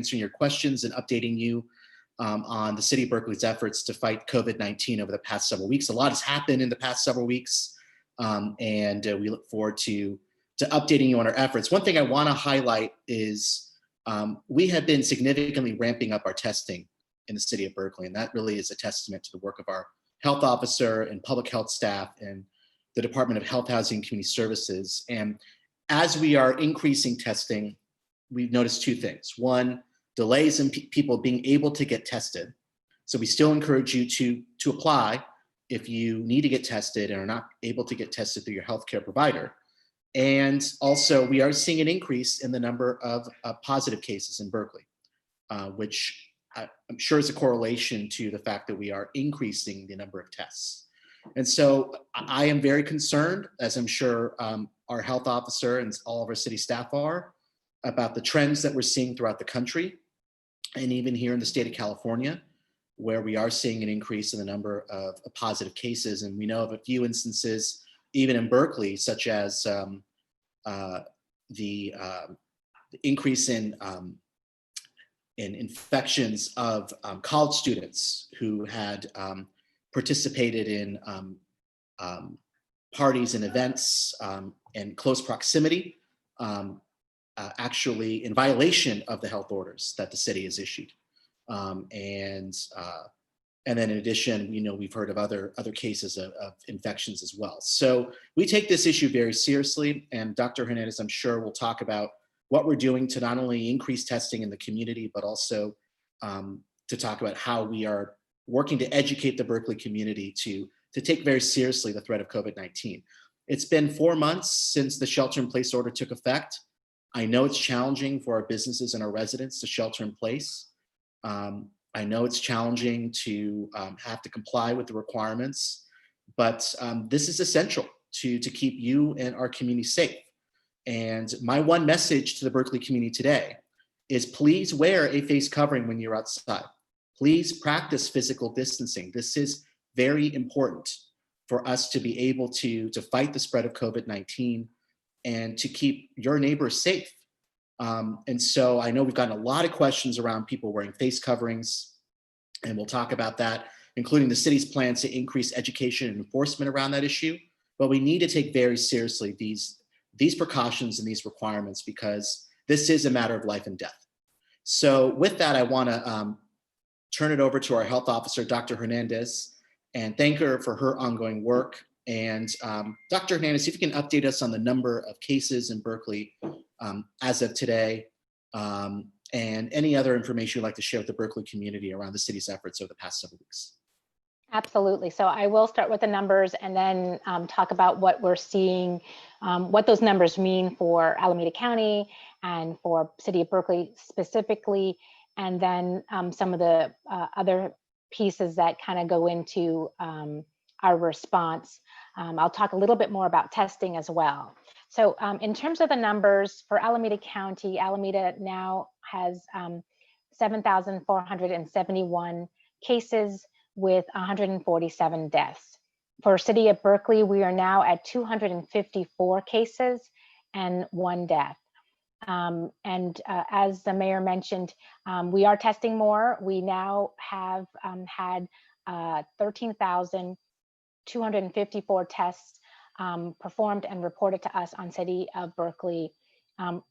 answering your questions and updating you on the City of Berkeley's efforts to fight COVID-19 over the past several weeks. A lot has happened in the past several weeks, and we look forward to updating you on our efforts. One thing I want to highlight is we have been significantly ramping up our testing in the City of Berkeley, and that really is a testament to the work of our health officer and public health staff and the Department of Health, Housing, and Community Services. And as we are increasing testing, we've noticed two things. One, delays in people being able to get tested. So we still encourage you to apply if you need to get tested and are not able to get tested through your healthcare provider. And also, we are seeing an increase in the number of positive cases in Berkeley, which I'm sure is a correlation to the fact that we are increasing the number of tests. And so I am very concerned, as I'm sure our health officer and all of our city staff are, about the trends that we're seeing throughout the country, and even here in the state of California, where we are seeing an increase in the number of positive cases. And we know of a few instances, even in Berkeley, such as the increase in infections of college students who had participated in parties and events in close proximity, actually in violation of the health orders that the city has issued. And then in addition, we've heard of other cases of infections as well. So we take this issue very seriously, and Dr. Hernandez, I'm sure, will talk about what we're doing to not only increase testing in the community, but also to talk about how we are working to educate the Berkeley community to take very seriously the threat of COVID-19. It's been 4 months since the shelter-in-place order took effect. I know it's challenging for our businesses and our residents to shelter in place. I know it's challenging to have to comply with the requirements, but this is essential to keep you and our community safe. And my one message to the Berkeley community today is please wear a face covering when you're outside. Please practice physical distancing. This is very important for us to be able to fight the spread of COVID-19 and to keep your neighbors safe. And so I know we've gotten a lot of questions around people wearing face coverings, and we'll talk about that, including the city's plans to increase education and enforcement around that issue. But we need to take very seriously these precautions and these requirements, because this is a matter of life and death. So with that, I want to turn it over to our health officer, Dr. Hernandez, and thank her for her ongoing work. And Dr. Hernandez, if you can update us on the number of cases in Berkeley as of today, and any other information you'd like to share with the Berkeley community around the city's efforts over the past several weeks. Absolutely. So I will start with the numbers and then talk about what we're seeing, what those numbers mean for Alameda County and for City of Berkeley specifically, and then some of the other pieces that kind of go into our response. I'll talk a little bit more about testing as well. So in terms of the numbers for Alameda County, Alameda now has 7,471 cases with 147 deaths. For City of Berkeley, we are now at 254 cases and 1 death. As the mayor mentioned, we are testing more. We now have had 13,254 tests performed and reported to us on City of Berkeley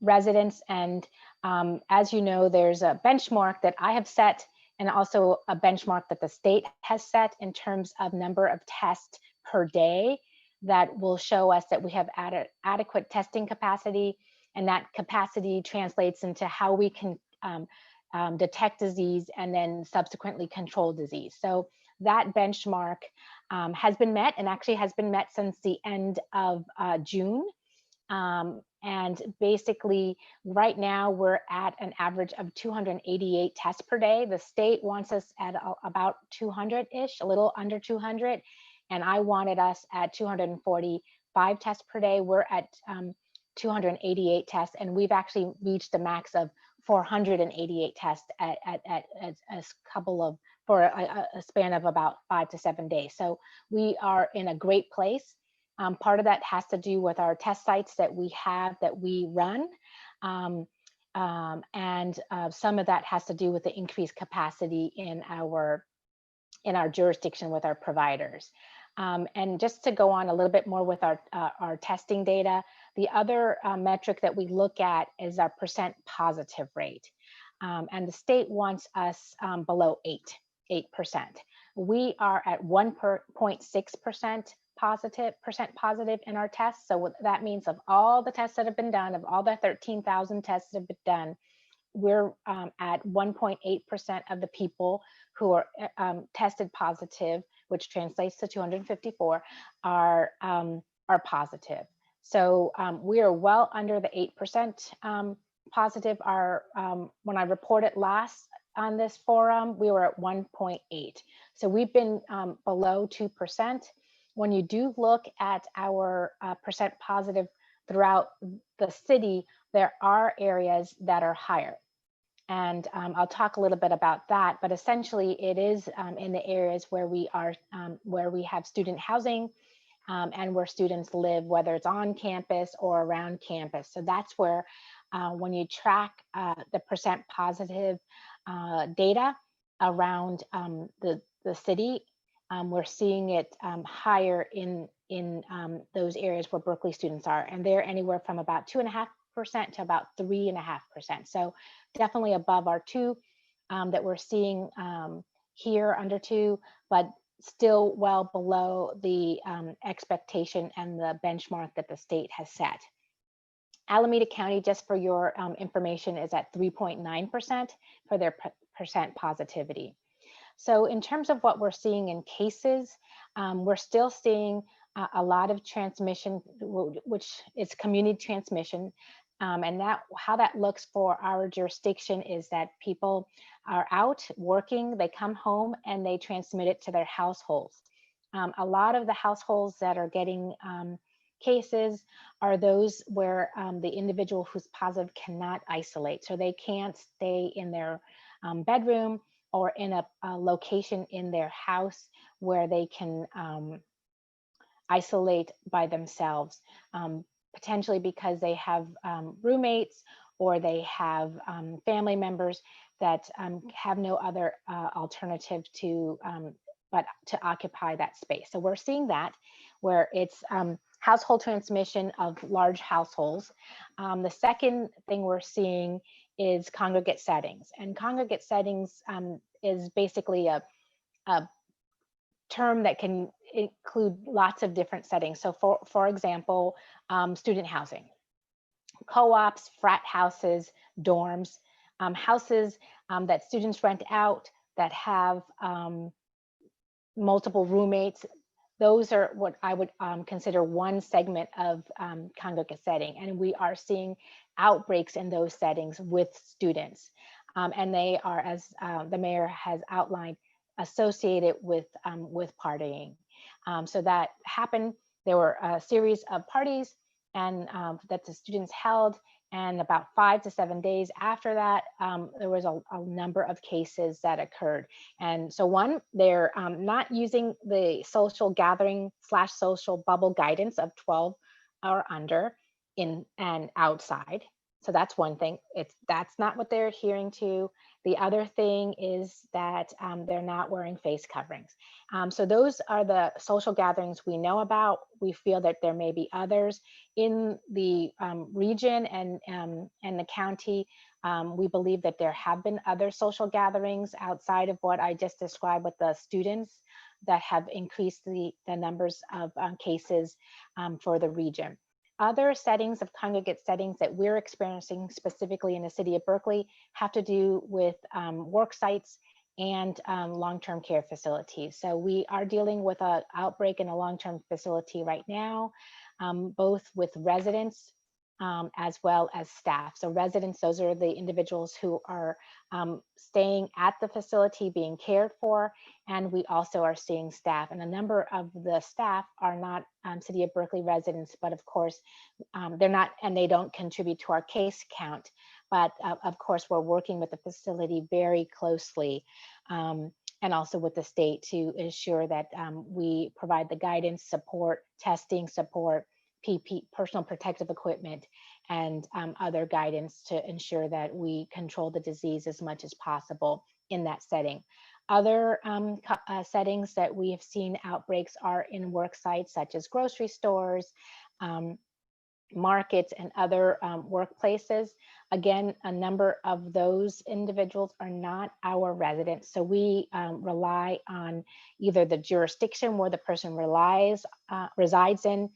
residents. And as you know, there's a benchmark that I have set and also a benchmark that the state has set in terms of number of tests per day that will show us that we have adequate testing capacity, and that capacity translates into how we can detect disease and then subsequently control disease. So that benchmark has been met, and actually has been met since the end of June. And basically right now we're at an average of 288 tests per day. The state wants us at about 200-ish, a little under 200. And I wanted us at 245 tests per day. We're at 288 tests, and we've actually reached the max of 488 tests at a couple of, for a span of about 5 to 7 days. So we are in a great place. Part of that has to do with our test sites that we have, that we run. and some of that has to do with the increased capacity in our jurisdiction with our providers. And just to go on a little bit more with our testing data, the other metric that we look at is our percent positive rate. And the state wants us below 8%. We are at 1.6% positive in our tests. So what that means, of all the tests that have been done, of all the 13,000 tests that have been done, we're at 1.8% of the people who are tested positive, which translates to 254, are positive. So we are well under the 8% positive. When I reported last on this forum, we were at 1.8. So we've been below 2%. When you do look at our percent positive throughout the city, there are areas that are higher. And I'll talk a little bit about that, but essentially it is in the areas where we have student housing and where students live, whether it's on campus or around campus. So that's where when you track the percent positive data around the city, we're seeing it higher in those areas where Berkeley students are, and they're anywhere from about 2.5% to about 3.5%. So definitely above our 2 that we're seeing here, under 2, but still well below the expectation and the benchmark that the state has set. Alameda County, just for your information, is at 3.9% for their percent positivity. So in terms of what we're seeing in cases, we're still seeing a lot of transmission, which is community transmission. And how that looks for our jurisdiction is that people are out working, they come home and they transmit it to their households. A lot of the households that are getting cases are those where the individual who's positive cannot isolate. So they can't stay in their bedroom or in a location in their house where they can isolate by themselves, potentially because they have roommates or they have family members that have no other alternative but to occupy that space. So we're seeing that where it's household transmission of large households. The second thing we're seeing is congregate settings, and congregate settings is basically a term that can include lots of different settings. So for example, student housing, co-ops, frat houses, dorms, houses that students rent out that have multiple roommates. Those are what I would consider one segment of congregate setting. And we are seeing outbreaks in those settings with students. And they are, as the mayor has outlined, associated with partying. So that happened. There were a series of parties and that the students held, and about 5 to 7 days after that, there was a number of cases that occurred. And so one, they're not using the social gathering / social bubble guidance of 12 or under in and outside. So that's one thing. That's not what they're adhering to. The other thing is that they're not wearing face coverings. So those are the social gatherings we know about. We feel that there may be others in the region and the county. We believe that there have been other social gatherings outside of what I just described with the students that have increased the numbers of cases for the region. Other settings of congregate settings that we're experiencing specifically in the city of Berkeley have to do with work sites and long-term care facilities. So we are dealing with an outbreak in a long-term facility right now, both with residents as well as staff. So residents, those are the individuals who are staying at the facility being cared for. And we also are seeing staff, and a number of the staff are not City of Berkeley residents, but of course they're not, and they don't contribute to our case count. But of course, we're working with the facility very closely and also with the state to ensure that we provide the guidance, support, testing support, PP, personal protective equipment, and other guidance to ensure that we control the disease as much as possible in that setting. Other settings that we have seen outbreaks are in work sites such as grocery stores, markets, and other workplaces. Again, a number of those individuals are not our residents, so we rely on either the jurisdiction where the person resides in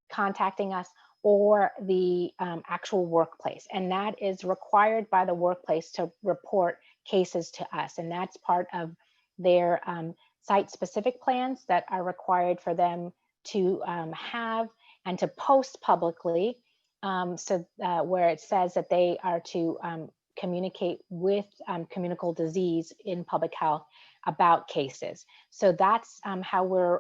contacting us, or the actual workplace, and that is required by the workplace to report cases to us, and that's part of their site-specific plans that are required for them to have and to post publicly, where it says that they are to communicate with communicable disease in public health about cases. So that's how we're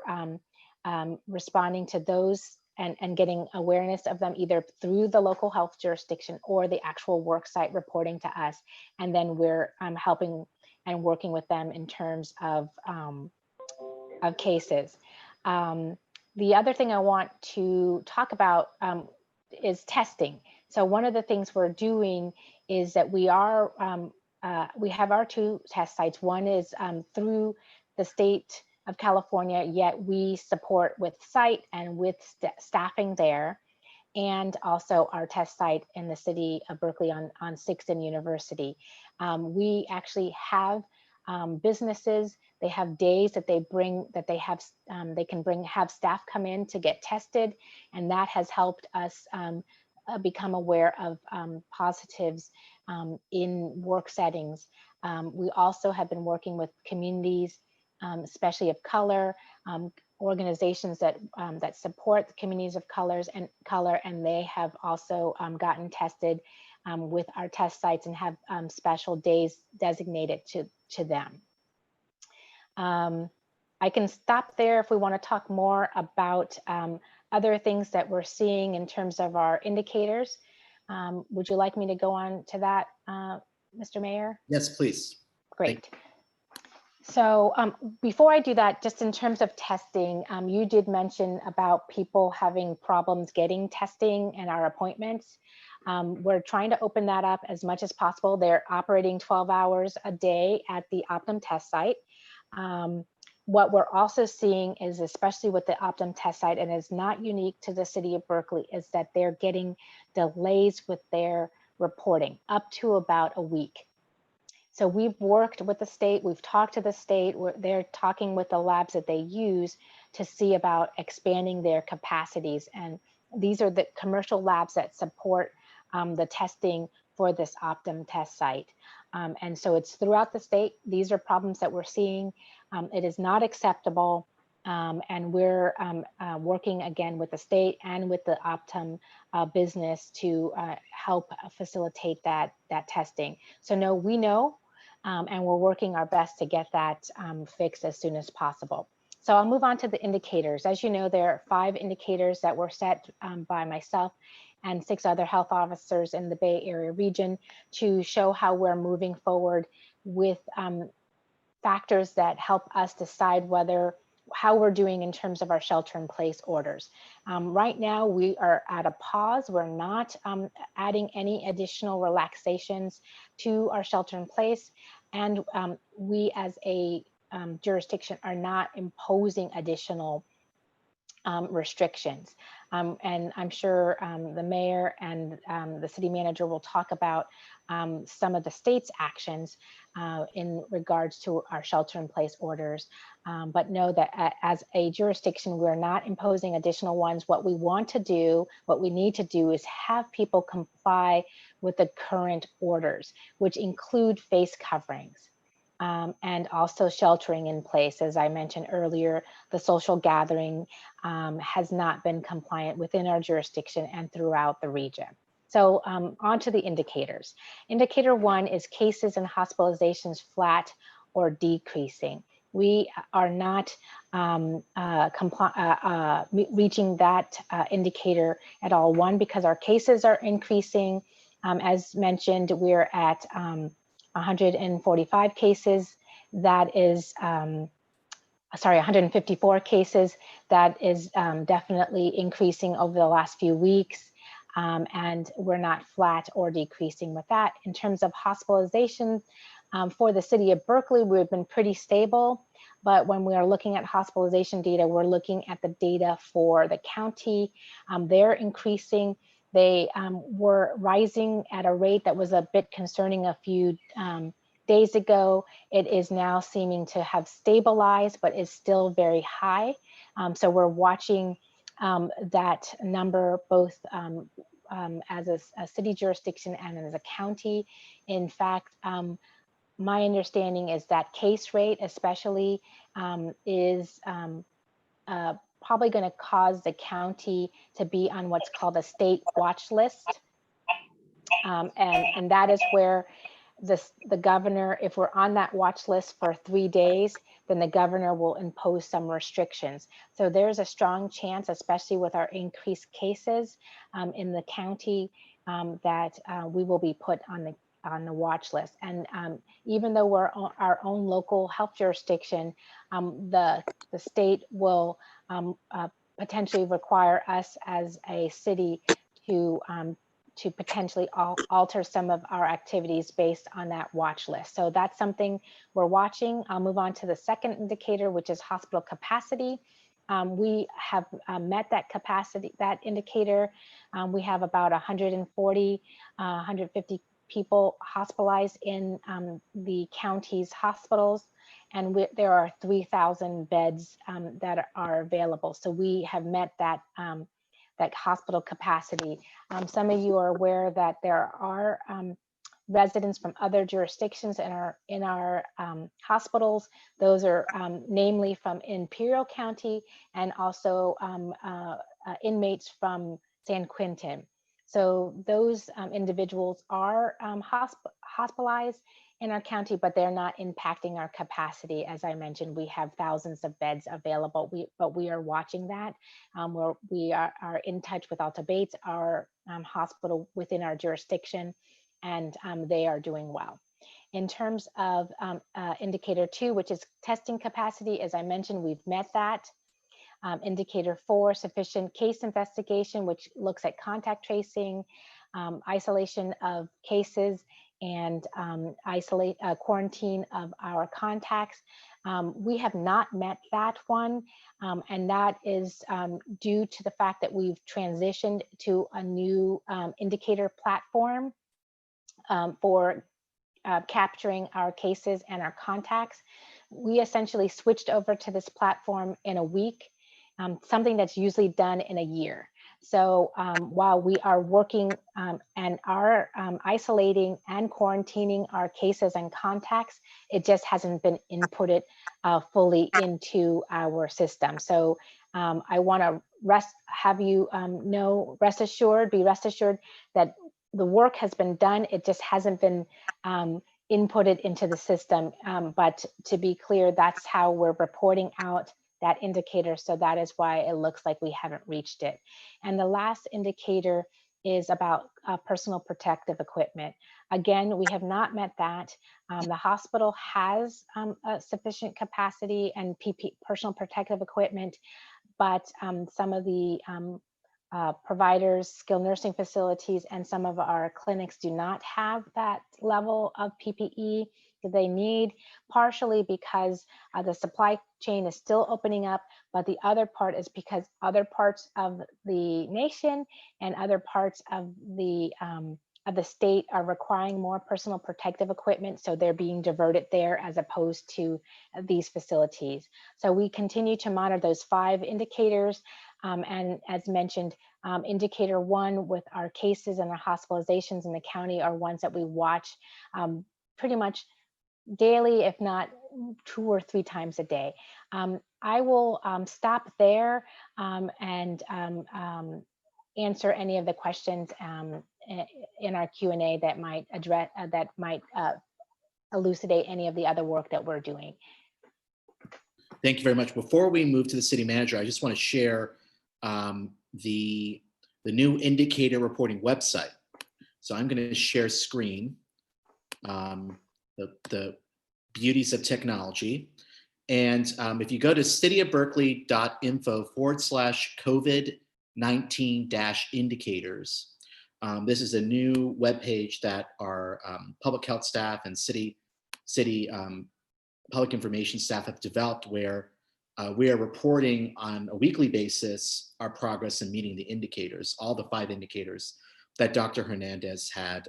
responding to those and getting awareness of them either through the local health jurisdiction or the actual work site reporting to us. And then we're helping and working with them in terms of cases. The other thing I want to talk about is testing. So one of the things we're doing is that we have our 2 test sites. One is through the state of California, yet we support with site and with staffing there, and also our test site in the city of Berkeley on 6th and University. We actually have businesses. They have days that they bring, that they have, they can have staff come in to get tested, and that has helped us become aware of positives in work settings. We also have been working with communities, especially of color, organizations that that support the communities of color, and they have also gotten tested with our test sites and have special days designated to them. I can stop there if we want to talk more about other things that we're seeing in terms of our indicators. Would you like me to go on to that, Mr. Mayor? Yes, please. Great. So before I do that, just in terms of testing, you did mention about people having problems getting testing and our appointments. We're trying to open that up as much as possible. They're operating 12 hours a day at the Optum test site. What we're also seeing is, especially with the Optum test site, and it's not unique to the city of Berkeley, is that they're getting delays with their reporting up to about a week. So we've worked with the state, we've talked to the state, they're talking with the labs that they use to see about expanding their capacities. And these are the commercial labs that support the testing for this Optum test site. And so it's throughout the state. These are problems that we're seeing. It is not acceptable. And we're working again with the state and with the Optum business to help facilitate that testing. So no, we know, and we're working our best to get that fixed as soon as possible. So I'll move on to the indicators. As you know, there are 5 indicators that were set by myself and 6 other health officers in the Bay Area region to show how we're moving forward with factors that help us decide how we're doing in terms of our shelter-in-place orders. Right now, we are at a pause. We're not adding any additional relaxations to our shelter-in-place, and we as a jurisdiction are not imposing additional restrictions. And I'm sure the mayor and the city manager will talk about some of the state's actions in regards to our shelter-in-place orders. But know that as a jurisdiction, we're not imposing additional ones. What we want to do, what we need to do is have people comply with the current orders, which include face coverings. And also sheltering in place. As I mentioned earlier, the social gathering has not been compliant within our jurisdiction and throughout the region. So on to the indicators. Indicator 1 is cases and hospitalizations flat or decreasing. We are not reaching that indicator at all. 1, because our cases are increasing. As mentioned, we're at 145 cases, that is, 154 cases, that is definitely increasing over the last few weeks. and we're not flat or decreasing with that. In terms of hospitalization, for the city of Berkeley, we've been pretty stable, but when we are looking at hospitalization data, we're looking at the data for the county. They're increasing. They were rising at a rate that was a bit concerning a few days ago. It is now seeming to have stabilized, but is still very high. So we're watching that number both as a city jurisdiction and as a county. In fact, my understanding is that case rate especially is probably going to cause the county to be on what's called a state watch list. And that is where the governor, if we're on that watch list for 3 days, then the governor will impose some restrictions. So there's a strong chance, especially with our increased cases in the county, that we will be put on the watch list. And even though we're our own local health jurisdiction, the state will potentially require us as a city to potentially alter some of our activities based on that watch list. So that's something we're watching. I'll move on to the second indicator, which is hospital capacity. We have met that capacity, that indicator. We have about 140, 150 people hospitalized in the county's hospitals, and there are 3,000 beds that are available. So we have met that that hospital capacity. Some of you are aware that there are residents from other jurisdictions in our hospitals. Those are namely from Imperial County and also inmates from San Quentin. So those individuals are hospitalized in our county, but they're not impacting our capacity. As I mentioned, we have thousands of beds available, but we are watching that. We are in touch with Alta Bates, our hospital within our jurisdiction, and they are doing well. In terms of indicator 2, which is testing capacity, as I mentioned, we've met that. Indicator 4, sufficient case investigation, which looks at contact tracing, isolation of cases, and quarantine of our contacts. We have not met that one, and that is due to the fact that we've transitioned to a new indicator platform for capturing our cases and our contacts. We essentially switched over to this platform in a week, something that's usually done in a year. So while we are working and are isolating and quarantining our cases and contacts, it just hasn't been inputted fully into our system. So I want to be rest assured that the work has been done. It just hasn't been inputted into the system. But to be clear, that's how we're reporting out that indicator. So that is why it looks like we haven't reached it. And the last indicator is about personal protective equipment. Again, we have not met that. The hospital has a sufficient capacity and personal protective equipment, but some of the providers, skilled nursing facilities, and some of our clinics do not have that level of PPE that they need, partially because the supply chain is still opening up, but the other part is because other parts of the nation and other parts of the state are requiring more personal protective equipment, so they're being diverted there as opposed to these facilities. So we continue to monitor those 5 indicators, and as mentioned, indicator 1 with our cases and our hospitalizations in the county are ones that we watch pretty much daily, if not 2 or 3 times a day. I will stop there and answer any of the questions in our Q&A that might address, elucidate any of the other work that we're doing. Thank you very much. Before we move to the city manager, I just want to share the new indicator reporting website. So I'm going to share screen. The beauties of technology. And if you go to cityofberkeley.info/COVID-19-indicators, This is a new webpage that our public health staff and city public information staff have developed, where we are reporting on a weekly basis our progress in meeting the indicators, all the 5 indicators that Dr. Hernandez had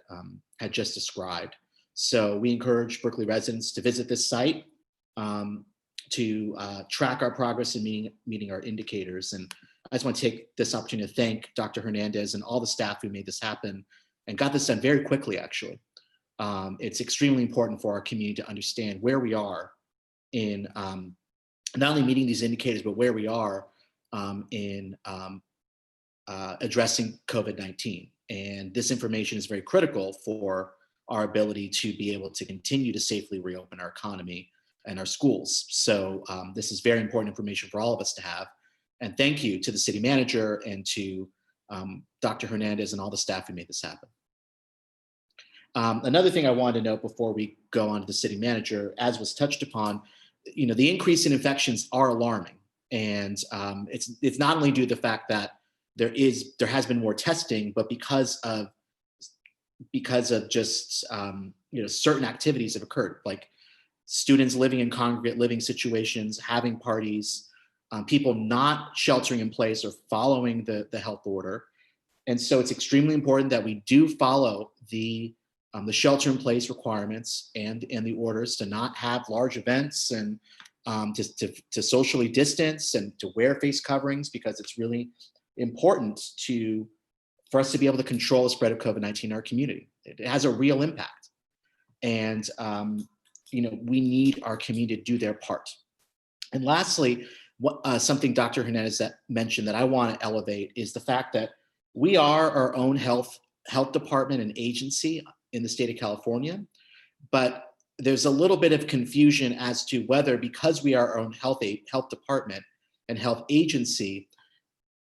just described. So we encourage Berkeley residents to visit this site to track our progress in meeting our indicators. And I just want to take this opportunity to thank Dr. Hernandez and all the staff who made this happen and got this done very quickly, actually. It's extremely important for our community to understand where we are in not only meeting these indicators, but where we are in addressing COVID-19. And this information is very critical for our ability to be able to continue to safely reopen our economy and our schools. So this is very important information for all of us to have. And thank you to the city manager and to Dr. Hernandez and all the staff who made this happen. Another thing I wanted to note before we go on to the city manager, as was touched upon, the increase in infections are alarming. And it's not only due to the fact that there has been more testing, but because of just certain activities have occurred, like students living in congregate living situations, having parties, people not sheltering in place or following the health order. And so it's extremely important that we do follow the shelter in place requirements and the orders to not have large events and to socially distance and to wear face coverings, because it's really important for us to be able to control the spread of COVID-19 in our community. It has a real impact. And we need our community to do their part. And lastly, something Dr. Hernandez mentioned that I want to elevate is the fact that we are our own health department and agency in the state of California, but there's a little bit of confusion as to whether, because we are our own health department and health agency,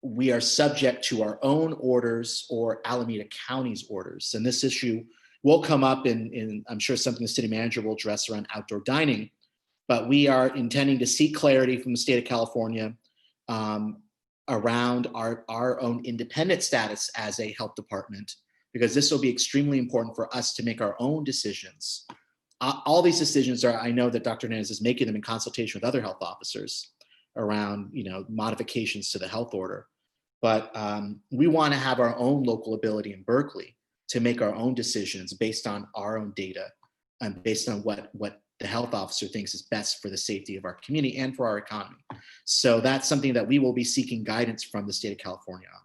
we are subject to our own orders or Alameda County's orders. And this issue will come up in I'm sure something the city manager will address around outdoor dining, but we are intending to seek clarity from the state of California around our own independent status as a health department, because this will be extremely important for us to make our own decisions. All these decisions I know that Dr. Hernandez is making them in consultation with other health officers around, modifications to the health order. But we want to have our own local ability in Berkeley to make our own decisions based on our own data and based on what the health officer thinks is best for the safety of our community and for our economy. So that's something that we will be seeking guidance from the state of California on.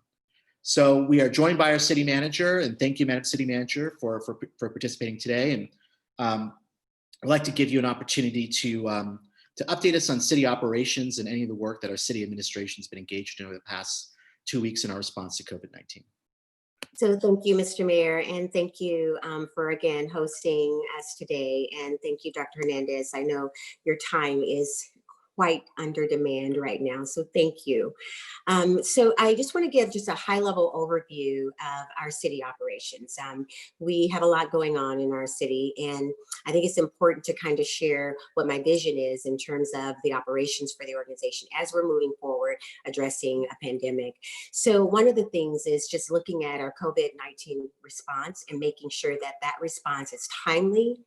So we are joined by our city manager, and thank you, Madam City Manager, for participating today. And I'd like to give you an opportunity to update us on city operations and any of the work that our city administration has been engaged in over the past 2 weeks in our response to COVID-19. So thank you, Mr. Mayor, and thank you for again hosting us today. And thank you, Dr. Hernandez. I know your time is quite under demand right now, so thank you. So I just want to give just a high-level overview of our city operations. We have a lot going on in our city, and I think it's important to kind of share what my vision is in terms of the operations for the organization as we're moving forward addressing a pandemic. So one of the things is just looking at our COVID-19 response and making sure that that response is timely,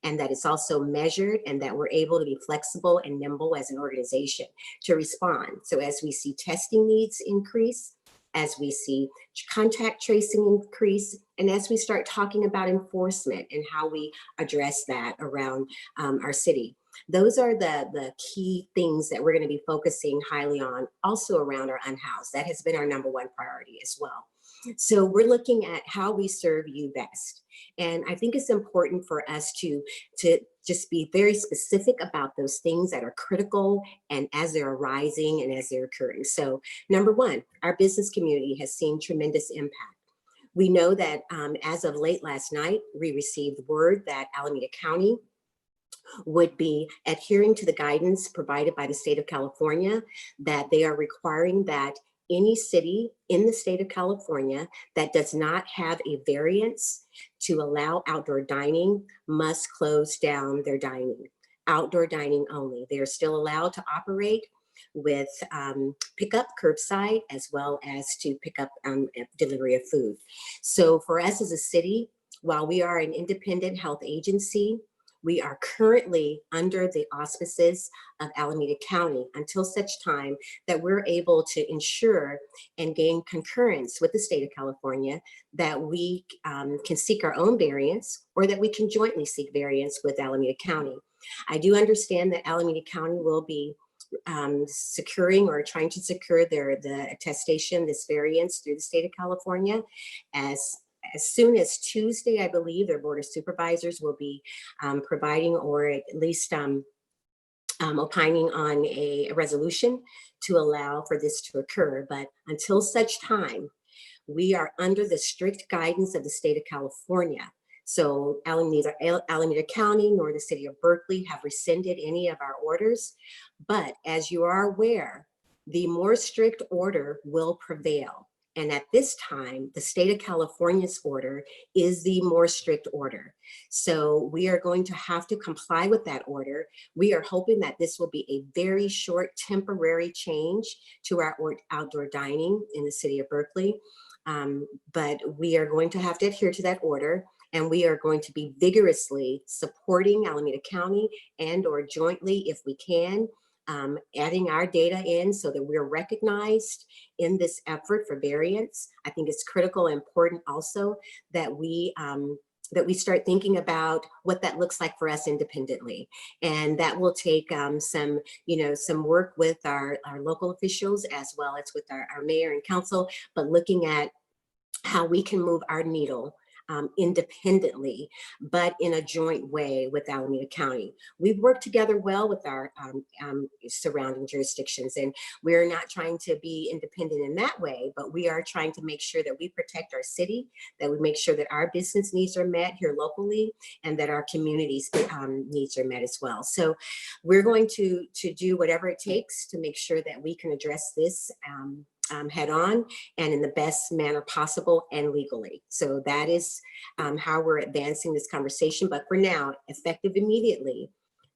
and that it's also measured, and that we're able to be flexible and nimble as an organization to respond. So as we see testing needs increase, as we see contact tracing increase, and as we start talking about enforcement and how we address that around our city. Those are the key things that we're going to be focusing highly on, also around our unhoused. That has been our number one priority as well. So we're looking at how we serve you best. And I think it's important for us to just be very specific about those things that are critical and as they're arising and as they're occurring. So number one, our business community has seen tremendous impact. We know that as of late last night, we received word that Alameda County would be adhering to the guidance provided by the state of California, that they are requiring that any city in the state of California that does not have a variance to allow outdoor dining must close down their dining. Outdoor dining only. They are still allowed to operate, with pickup curbside, as well as to pick up delivery of food. So for us as a city, while we are an independent health agency, we are currently under the auspices of Alameda County until such time that we're able to ensure and gain concurrence with the state of California that we can seek our own variance, or that we can jointly seek variance with Alameda County. I do understand that Alameda County will be securing or trying to secure the attestation, this variance through the state of California. As soon as Tuesday, I believe their Board of Supervisors will be providing, or at least opining on a resolution to allow for this to occur. But until such time, we are under the strict guidance of the state of California. So neither Alameda County nor the city of Berkeley have rescinded any of our orders. But as you are aware, the more strict order will prevail. And at this time, the state of California's order is the more strict order. So we are going to have to comply with that order. We are hoping that this will be a very short temporary change to our outdoor dining in the city of Berkeley. But we are going to have to adhere to that order. And we are going to be vigorously supporting Alameda County and or jointly, if we can, adding our data in so that we're recognized in this effort for variance. I think it's critical and important also that we start thinking about what that looks like for us independently. And that will take some work with our local officials, as well as with our mayor and council, but looking at how we can move our needle independently, but in a joint way with Alameda County. We've worked together well with our surrounding jurisdictions, and we're not trying to be independent in that way, but we are trying to make sure that we protect our city, that we make sure that our business needs are met here locally, and that our community's needs are met as well. So we're going to do whatever it takes to make sure that we can address this head on and in the best manner possible and legally. So that is how we're advancing this conversation. But for now, effective immediately,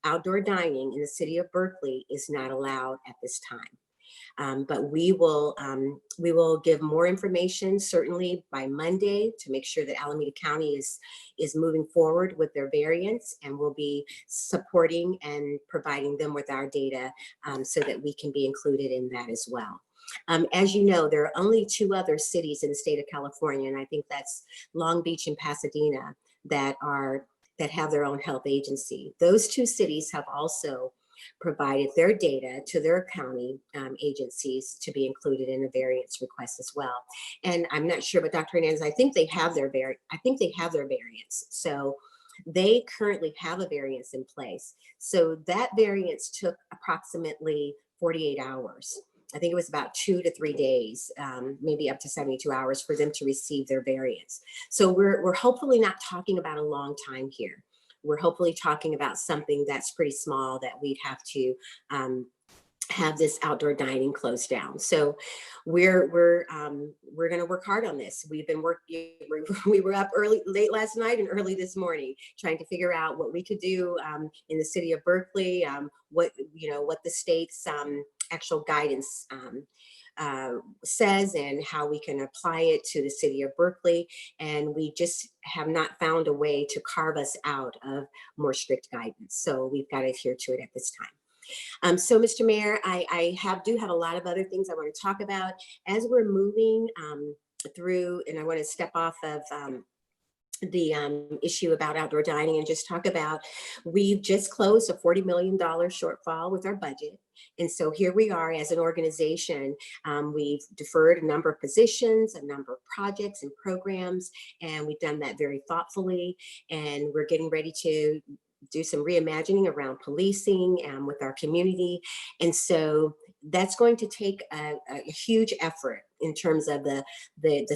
outdoor dining in the city of Berkeley is not allowed at this time. But we will give more information certainly by Monday to make sure that Alameda County is moving forward with their variance, and we'll be supporting and providing them with our data so that we can be included in that as well. As you know, there are only two other cities in the state of California, and I think that's Long Beach and Pasadena, that have their own health agency. Those two cities have also provided their data to their county agencies to be included in a variance request as well. And I'm not sure, but Dr. Hernandez, I think they have their variance. So they currently have a variance in place. So that variance took approximately 48 hours. I think it was about 2 to 3 days, maybe up to 72 hours for them to receive their variance. So we're hopefully not talking about a long time here. We're hopefully talking about something that's pretty small that we'd have to have this outdoor dining closed down. So we're going to work hard on this. We've been working. We were up late last night and early this morning trying to figure out what we could do in the city of Berkeley. What the state's actual guidance says, and how we can apply it to the city of Berkeley. And we just have not found a way to carve us out of more strict guidance. So we've got to adhere to it at this time. So, Mr. Mayor, I do have a lot of other things I want to talk about as we're moving through, and I want to step off of the issue about outdoor dining and just talk about, we've just closed a $40 million shortfall with our budget. And so here we are as an organization. We've deferred a number of positions, a number of projects and programs, and we've done that very thoughtfully. And we're getting ready to do some reimagining around policing and with our community. And so that's going to take a huge effort in terms of the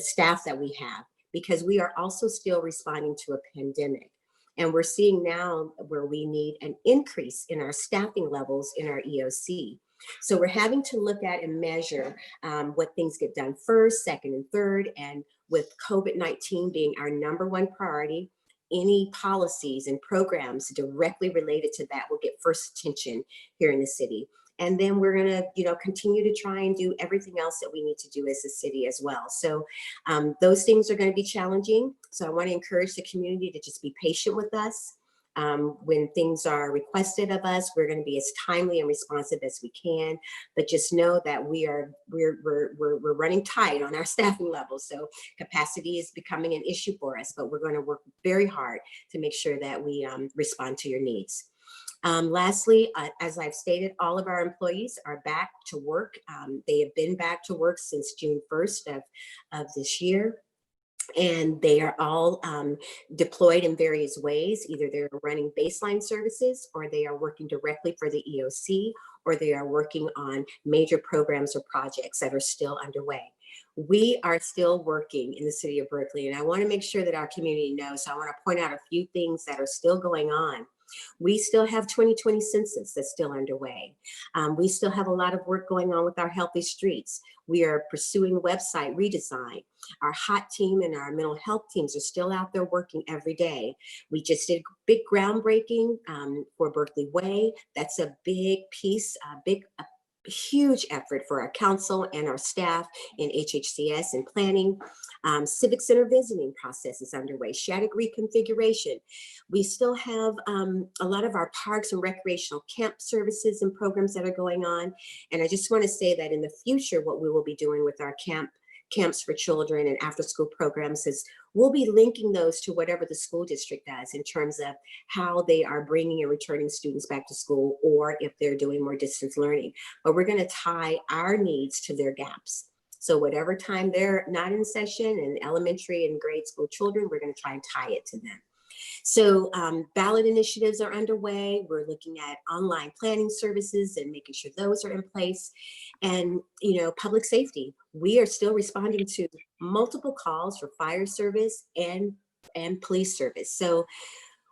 staff that we have, because we are also still responding to a pandemic. And we're seeing now where we need an increase in our staffing levels in our EOC. So we're having to look at and measure what things get done first, second, and third. And with COVID-19 being our #1 priority, any policies and programs directly related to that will get first attention here in the city. And then we're gonna, continue to try and do everything else that we need to do as a city as well. So those things are gonna be challenging. So I wanna encourage the community to just be patient with us. When things are requested of us, we're going to be as timely and responsive as we can. But just know that we're running tight on our staffing levels. So capacity is becoming an issue for us, but we're going to work very hard to make sure that we respond to your needs. Lastly, as I've stated, all of our employees are back to work. They have been back to work since June 1st of this year. And they are all deployed in various ways. Either they're running baseline services, or they are working directly for the EOC, or they are working on major programs or projects that are still underway. We are still working in the city of Berkeley, and I want to make sure that our community knows. So I want to point out a few things that are still going on. We still have 2020 census that's still underway. We still have a lot of work going on with our healthy streets. We are pursuing website redesign. Our HOT team and our mental health teams are still out there working every day. We just did big groundbreaking for Berkeley Way. That's a big piece, a huge effort for our council and our staff in HHCS and planning. Civic Center visiting process is underway. Shattuck reconfiguration. We still have a lot of our parks and recreational camp services and programs that are going on. And I just want to say that in the future, what we will be doing with our camps for children and after school programs is we'll be linking those to whatever the school district does in terms of how they are bringing and returning students back to school, or if they're doing more distance learning. But we're going to tie our needs to their gaps. So whatever time they're not in session, and elementary and grade school children, we're going to try and tie it to them. So ballot initiatives are underway. We're looking at online planning services and making sure those are in place. And, public safety. We are still responding to multiple calls for fire service and police service. So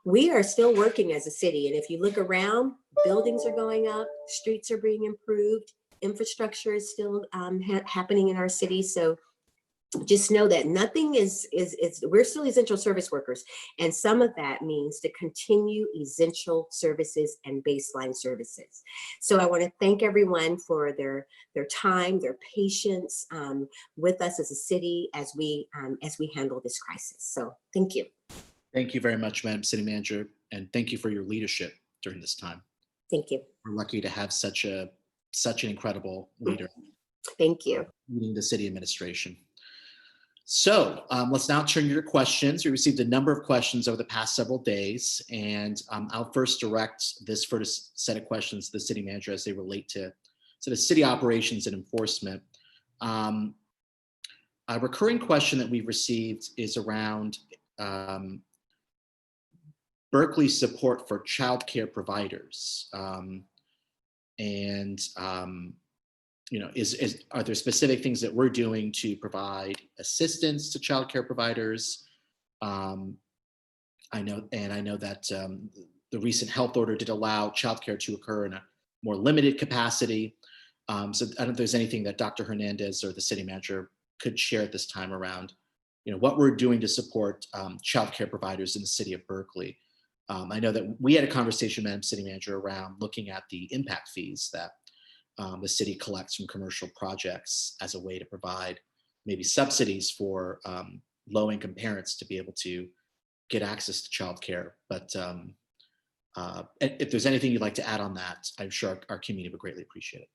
we are still working as a city. And if you look around, buildings are going up, streets are being improved, infrastructure is still happening in our city. So just know that nothing is we're still essential service workers, and some of that means to continue essential services and baseline services. So I want to thank everyone for their time, their patience with us as a city as we handle this crisis. So thank you. Thank you very much, Madam City Manager, and thank you for your leadership during this time. Thank you. We're lucky to have such an incredible leader. Thank you. Leading the city administration. So let's now turn to your questions. We received a number of questions over the past several days, and I'll first direct this first set of questions to the city manager as they relate to sort of city operations and enforcement. A recurring question that we've received is around Berkeley's support for childcare providers. Are there specific things that we're doing to provide assistance to childcare providers? I know that the recent health order did allow childcare to occur in a more limited capacity. So I don't know if there's anything that Dr. Hernandez or the city manager could share at this time around, what we're doing to support childcare providers in the city of Berkeley. I know that we had a conversation, Madam City Manager, around looking at the impact fees that the city collects from commercial projects as a way to provide maybe subsidies for low-income parents to be able to get access to childcare. But if there's anything you'd like to add on that, I'm sure our community would greatly appreciate it.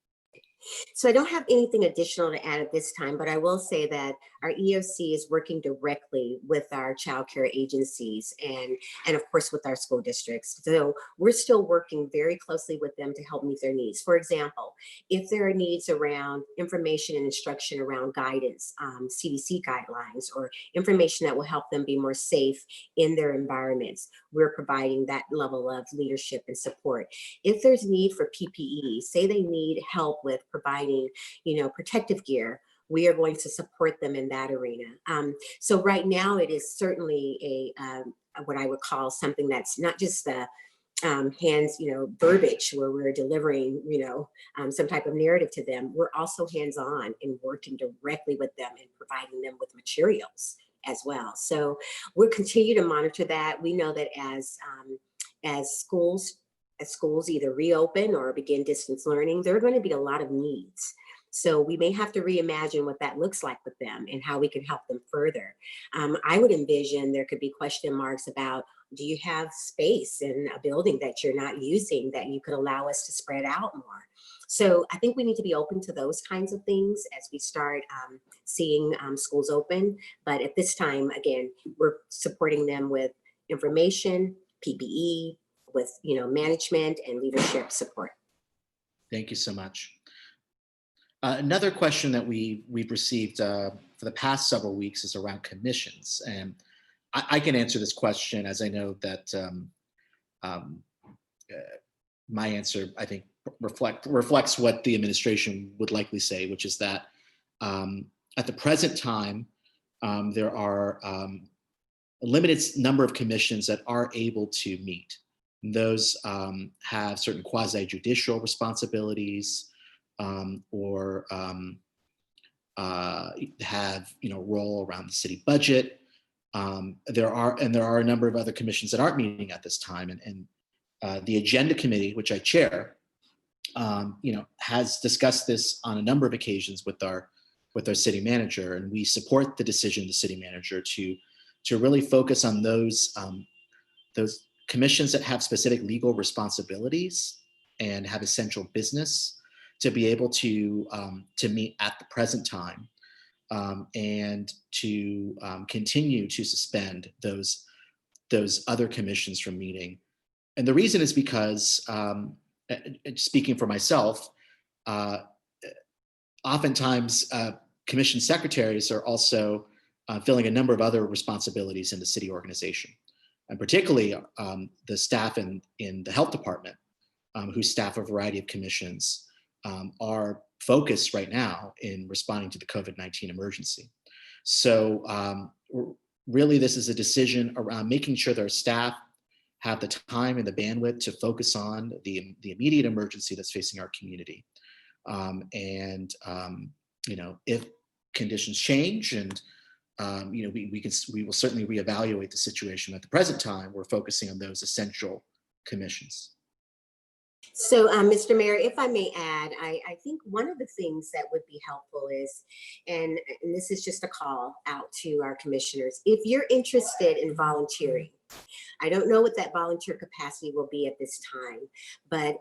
So I don't have anything additional to add at this time, but I will say that our EOC is working directly with our child care agencies and of course with our school districts. So we're still working very closely with them to help meet their needs. For example, if there are needs around information and instruction around guidance, CDC guidelines, or information that will help them be more safe in their environments, we're providing that level of leadership and support. If there's need for PPE, say they need help with providing, protective gear, we are going to support them in that arena. So right now it is certainly what I would call something that's not just the hands, verbiage where we're delivering, some type of narrative to them. We're also hands-on in working directly with them and providing them with materials as well. So we'll continue to monitor that. We know that as schools as schools either reopen or begin distance learning, there are going to be a lot of needs. So we may have to reimagine what that looks like with them and how we can help them further. I would envision there could be question marks about, do you have space in a building that you're not using that you could allow us to spread out more? So I think we need to be open to those kinds of things as we start seeing schools open. But at this time, again, we're supporting them with information, PPE, with management and leadership support. Thank you so much. Another question that we've received for the past several weeks is around commissions, and I can answer this question, as I know that my answer, I think, reflects what the administration would likely say, which is that at the present time, there are a limited number of commissions that are able to meet. Those have certain quasi-judicial responsibilities, or have role around the city budget. There are a number of other commissions that aren't meeting at this time, and the Agenda Committee, which I chair, has discussed this on a number of occasions with our city manager, and we support the decision of the city manager to really focus on those commissions that have specific legal responsibilities and have essential business to be able to meet at the present time, and to continue to suspend those other commissions from meeting. And the reason is because, speaking for myself, oftentimes commission secretaries are also filling a number of other responsibilities in the city organization, and particularly the staff in the health department, who staff a variety of commissions, are focused right now in responding to the COVID-19 emergency. So really, this is a decision around making sure that our staff have the time and the bandwidth to focus on the immediate emergency that's facing our community. If conditions change, and we will certainly reevaluate the situation. At the present time, we're focusing on those essential commissions. So, Mr. Mayor, if I may add, I think one of the things that would be helpful is, and this is just a call out to our commissioners, if you're interested in volunteering, I don't know what that volunteer capacity will be at this time, but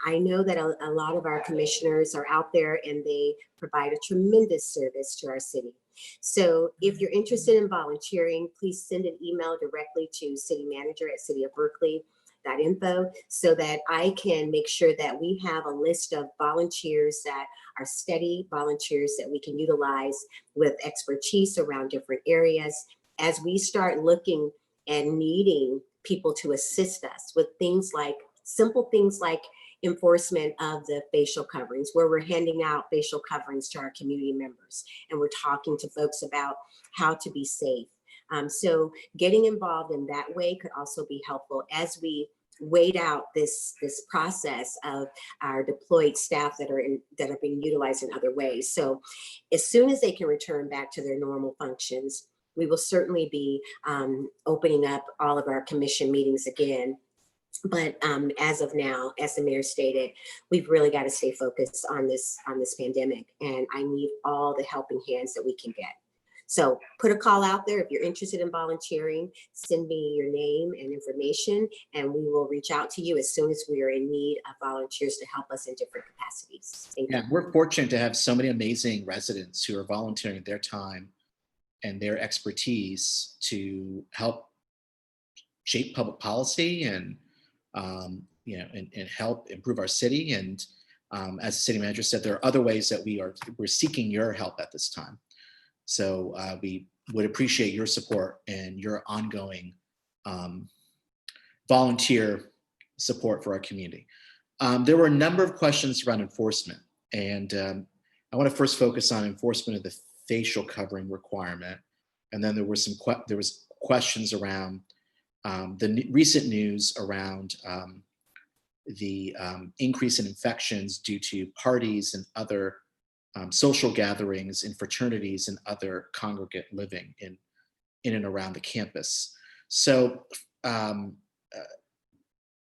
I know that a lot of our commissioners are out there and they provide a tremendous service to our city. So if you're interested in volunteering, please send an email directly to city manager at cityofberkeley.info so that I can make sure that we have a list of volunteers that are steady volunteers that we can utilize with expertise around different areas as we start looking and needing people to assist us with simple things like enforcement of the facial coverings, where we're handing out facial coverings to our community members and we're talking to folks about how to be safe. So getting involved in that way could also be helpful as we wait out this process of our deployed staff that are being utilized in other ways. So as soon as they can return back to their normal functions, we will certainly be opening up all of our commission meetings again. But as of now, as the mayor stated, we've really got to stay focused on this pandemic, and I need all the helping hands that we can get. So put a call out there. If you're interested in volunteering, send me your name and information, and we will reach out to you as soon as we are in need of volunteers to help us in different capacities. Thank you. We're fortunate to have so many amazing residents who are volunteering their time and their expertise to help shape public policy and help improve our city. And as the city manager said, there are other ways that we're seeking your help at this time. So we would appreciate your support and your ongoing volunteer support for our community. There were a number of questions around enforcement, and I want to first focus on enforcement of the facial covering requirement. And then there was questions around the recent news around the increase in infections due to parties and other social gatherings in fraternities and other congregate living in and around the campus. So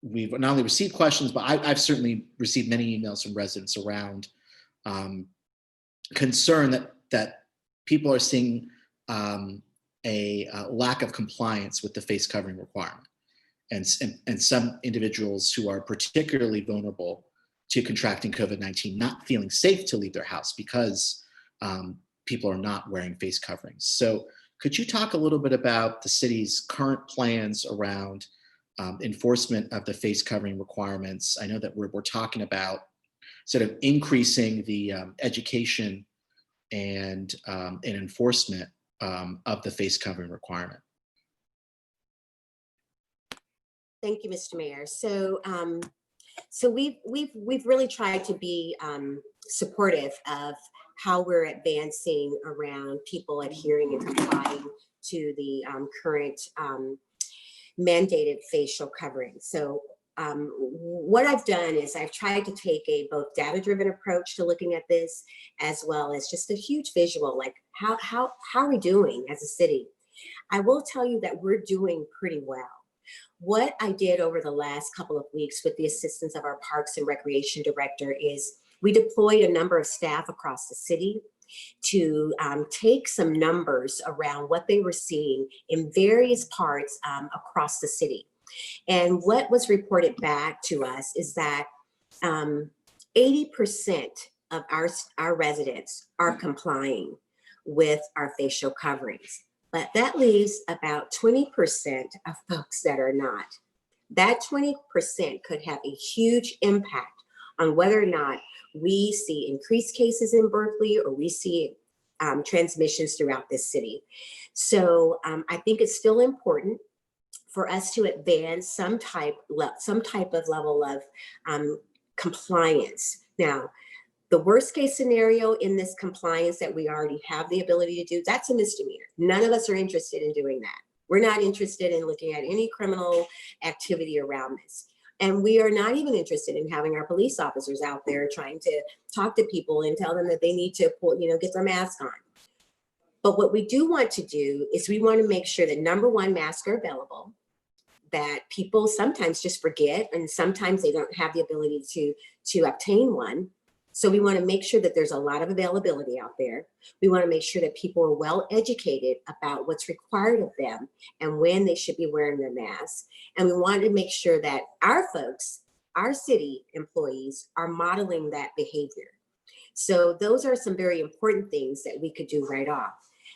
we've not only received questions, but I've certainly received many emails from residents around concern that people are seeing a lack of compliance with the face covering requirement, and some individuals who are particularly vulnerable to contracting COVID-19 not feeling safe to leave their house because people are not wearing face coverings. So could you talk a little bit about the city's current plans around enforcement of the face covering requirements? I know that we're talking about sort of increasing the education and enforcement of the face covering requirement. Thank you, Mr. Mayor. So, we've really tried to be supportive of how we're advancing around people adhering and complying to the current mandated facial covering. So what I've done is I've tried to take a both data-driven approach to looking at this, as well as just a huge visual, like how are we doing as a city? I will tell you that we're doing pretty well. What I did over the last couple of weeks with the assistance of our Parks and Recreation Director is we deployed a number of staff across the city to take some numbers around what they were seeing in various parts across the city. And what was reported back to us is that 80% of our residents are complying with our facial coverings. But that leaves about 20% of folks that are not. That 20% could have a huge impact on whether or not we see increased cases in Berkeley or we see transmissions throughout this city. So I think it's still important for us to advance some type of level of compliance. Now, the worst case scenario in this compliance that we already have the ability to do, that's a misdemeanor. None of us are interested in doing that. We're not interested in looking at any criminal activity around this. And we are not even interested in having our police officers out there trying to talk to people and tell them that they need to get their mask on. But what we do want to do is we want to make sure that, number one, masks are available, that people sometimes just forget, and sometimes they don't have the ability to obtain one. So we want to make sure that there's a lot of availability out there. We want to make sure that people are well educated about what's required of them and when they should be wearing their masks. And we want to make sure that our folks, our city employees, are modeling that behavior. So those are some very important things that we could do right off.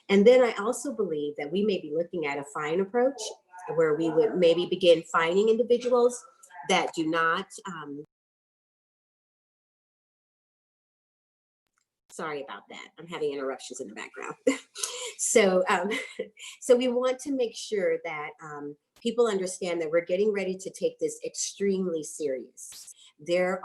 And then I also believe that we may be looking at a fine approach where we would maybe begin fining individuals that do not, sorry about that. I'm having interruptions in the background. So we want to make sure that people understand that we're getting ready to take this extremely serious. There's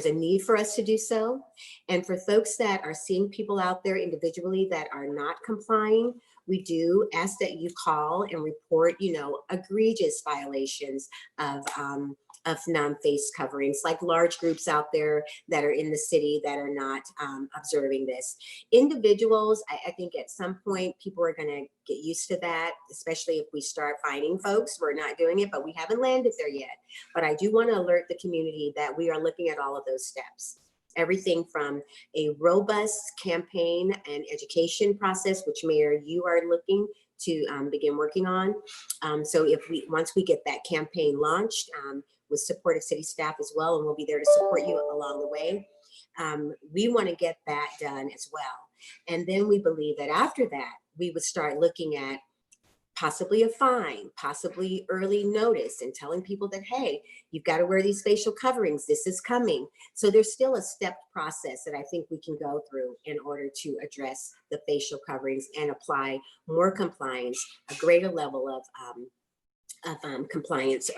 a need for us to do so. And for folks that are seeing people out there individually that are not complying, we do ask that you call and report, egregious violations of non-face coverings, like large groups out there that are in the city that are not observing this. Individuals, I think at some point people are going to get used to that, especially if we start finding folks. We're not doing it, but we haven't landed there yet. But I do want to alert the community that we are looking at all of those steps. Everything from a robust campaign and education process, which Mayor, you are looking to begin working on. So once we get that campaign launched with support of city staff as well, and we'll be there to support you along the way, we want to get that done as well. And then we believe that after that, we would start looking at possibly a fine, possibly early notice, and telling people that, hey, you've got to wear these facial coverings, this is coming. So there's still a stepped process that I think we can go through in order to address the facial coverings and apply more compliance, a greater level of compliance,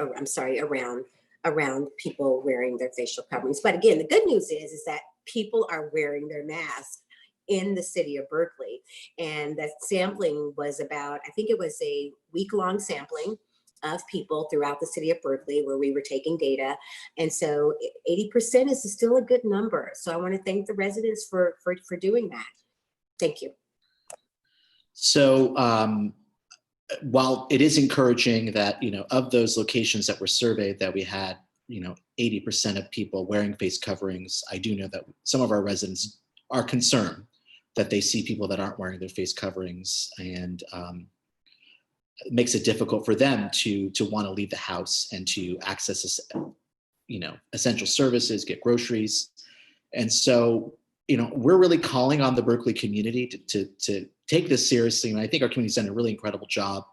around people wearing their facial coverings. But again, the good news is that people are wearing their masks in the city of Berkeley. And that sampling was about, I think it was a week-long sampling of people throughout the city of Berkeley where we were taking data. And so 80% is still a good number. So I want to thank the residents for doing that. Thank you. So while it is encouraging that, of those locations that were surveyed, that we had, 80% of people wearing face coverings, I do know that some of our residents are concerned that they see people that aren't wearing their face coverings, and it makes it difficult for them to want to leave the house and to access, essential services, get groceries. And so, we're really calling on the Berkeley community to take this seriously. And I think our community's done a really incredible job,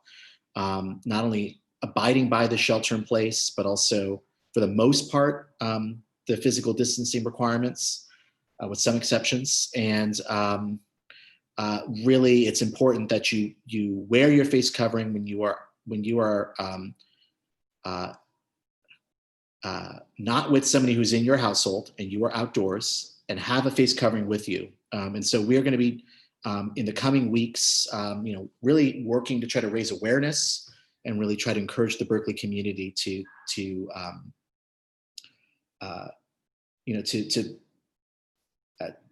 not only abiding by the shelter in place, but also, for the most part, the physical distancing requirements, with some exceptions. And really, it's important that you wear your face covering when you are not with somebody who's in your household and you are outdoors, and have a face covering with you. And so we're going to be, in the coming weeks, really working to try to raise awareness and really try to encourage the Berkeley community to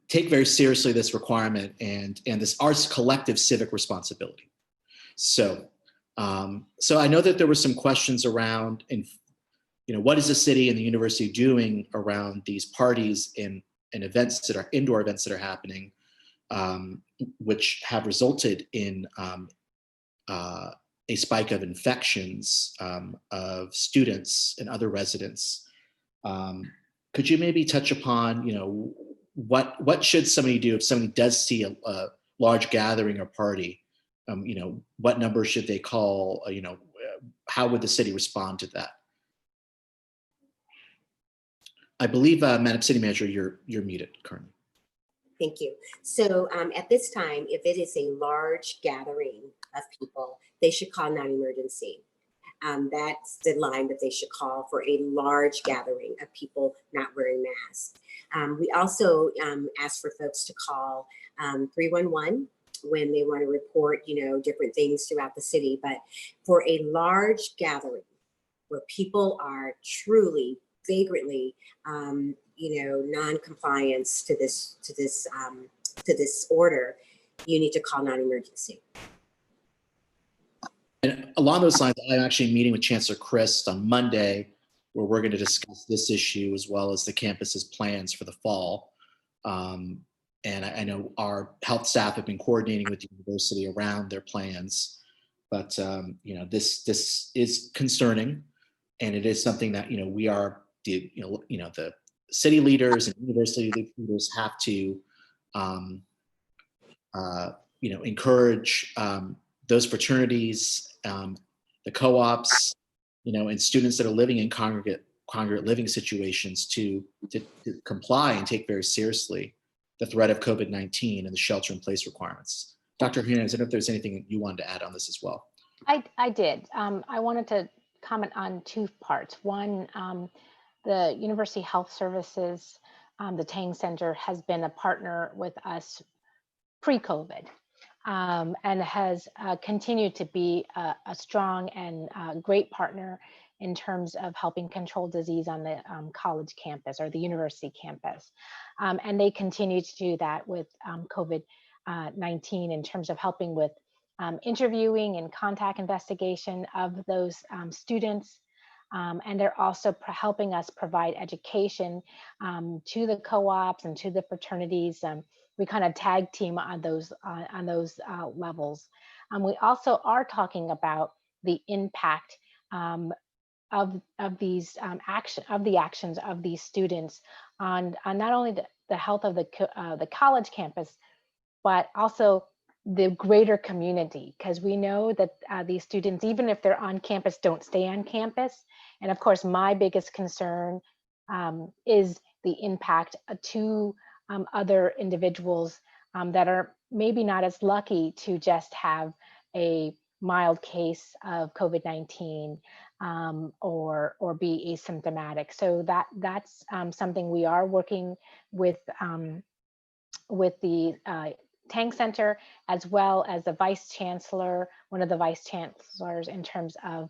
take very seriously this requirement and this our collective civic responsibility. So, so I know that there were some questions around, what is the city and the university doing around these parties and events that are indoor events that are happening, which have resulted in a spike of infections of students and other residents. Could you maybe touch upon, what should somebody do if somebody does see a large gathering or party? What number should they call? How would the city respond to that? I believe, Madam City Manager, you're muted currently. Thank you. So at this time, if it is a large gathering of people, they should call non-emergency. That's the line that they should call for a large gathering of people not wearing masks. We also ask for folks to call 311 when they want to report, different things throughout the city. But for a large gathering where people are truly vagrantly, non-compliance to this order, you need to call non-emergency. And along those lines, I'm actually meeting with Chancellor Christ on Monday, where we're going to discuss this issue as well as the campus's plans for the fall. And I know our health staff have been coordinating with the university around their plans, but this is concerning, and it is something that we are the city leaders and university leaders have to encourage those fraternities, the co-ops, and students that are living in congregate living situations to comply and take very seriously the threat of COVID-19 and the shelter-in-place requirements. Dr. Hernandez, I don't know if there's anything you wanted to add on this as well. I did. I wanted to comment on two parts. One, the University Health Services, the Tang Center, has been a partner with us pre-COVID, and has continued to be a strong and great partner in terms of helping control disease on the college campus or the university campus. And they continue to do that with COVID-19 in terms of helping with interviewing and contact investigation of those students. And they're also helping us provide education to the co-ops and to the fraternities. We kind of tag team on those levels. We also are talking about the impact of these actions of these students on not only the health of the college campus, but also the greater community, because we know that these students, even if they're on campus, don't stay on campus. And of course, my biggest concern is the impact to other individuals that are maybe not as lucky to just have a mild case of COVID-19 or be asymptomatic. So that's something we are working with the Tang Center, as well as the Vice Chancellor, one of the Vice Chancellors, in terms of